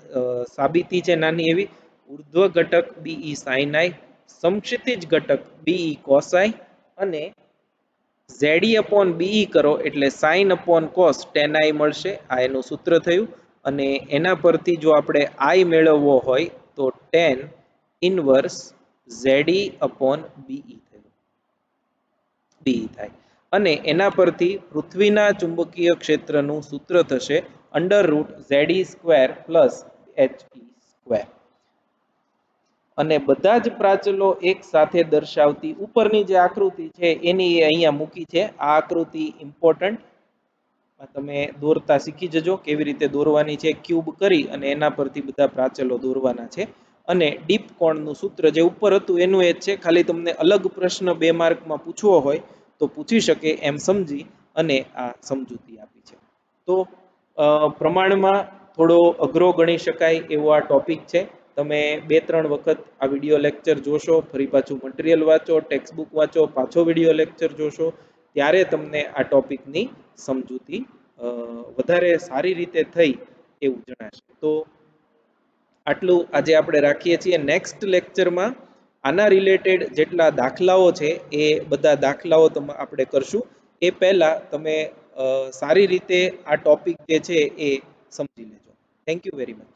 S1: સાબિતી છે નાની એવી. ઉર્ધ્વ ઘટક બીઈ સાઇન આઈ, સમક્ષિતિજ ઘટક બીઈ કોસાઈ અને ZE upon BE કરો એટલે sin upon cos tan i મળશે. આ એનું સૂત્ર થયું. અને એના પરથી જો આપણે i મેળવવો હોય તો tan inverse ZE upon BE થયું, BE થાય. અને એના પરથી પૃથ્વીના ચુંબકીય ક્ષેત્રનું સૂત્ર થશે √ZE square plus HE square. અને બધા જ પ્રાચલો એક સાથે દર્શાવતી ઉપરની જે આકૃતિ છે એની અહીંયા મૂકી છે. આ આકૃતિ ઇમ્પોર્ટન્ટ, તમે દોરતા શીખી જજો કેવી રીતે દોરવાની છે. ક્યુબ કરી અને એના પરથી બધા પ્રાચલો દોરવાના છે. અને ડીપ કોણનું સૂત્ર જે ઉપર હતું એનું એ જ છે, ખાલી તમને અલગ પ્રશ્ન 2 માર્કમાં પૂછવો હોય તો પૂછી શકે એમ સમજી અને આ સમજૂતી આપી છે. તો પ્રમાણમાં થોડો અઘરો ગણી શકાય એવો આ ટોપિક છે. તમે 2-3 વખત આ વિડીયો લેક્ચર જોશો, ફરી પાછું મટીરિયલ વાંચો, ટેક્સ્ટબુક વાંચો, પાછો વિડીયો લેક્ચર જોશો, ત્યારે તમને આ ટોપિકની સમજૂતી વધારે સારી રીતે થઈ એવું જણાશે. તો આટલું આજે આપણે રાખીએ છીએ. નેક્સ્ટ લેક્ચરમાં આના રિલેટેડ જેટલા દાખલાઓ છે એ બધા દાખલાઓ આપણે કરશું. એ પહેલા તમે સારી રીતે આ ટોપિક જે છે એ સમજી લેજો. Thank you very much.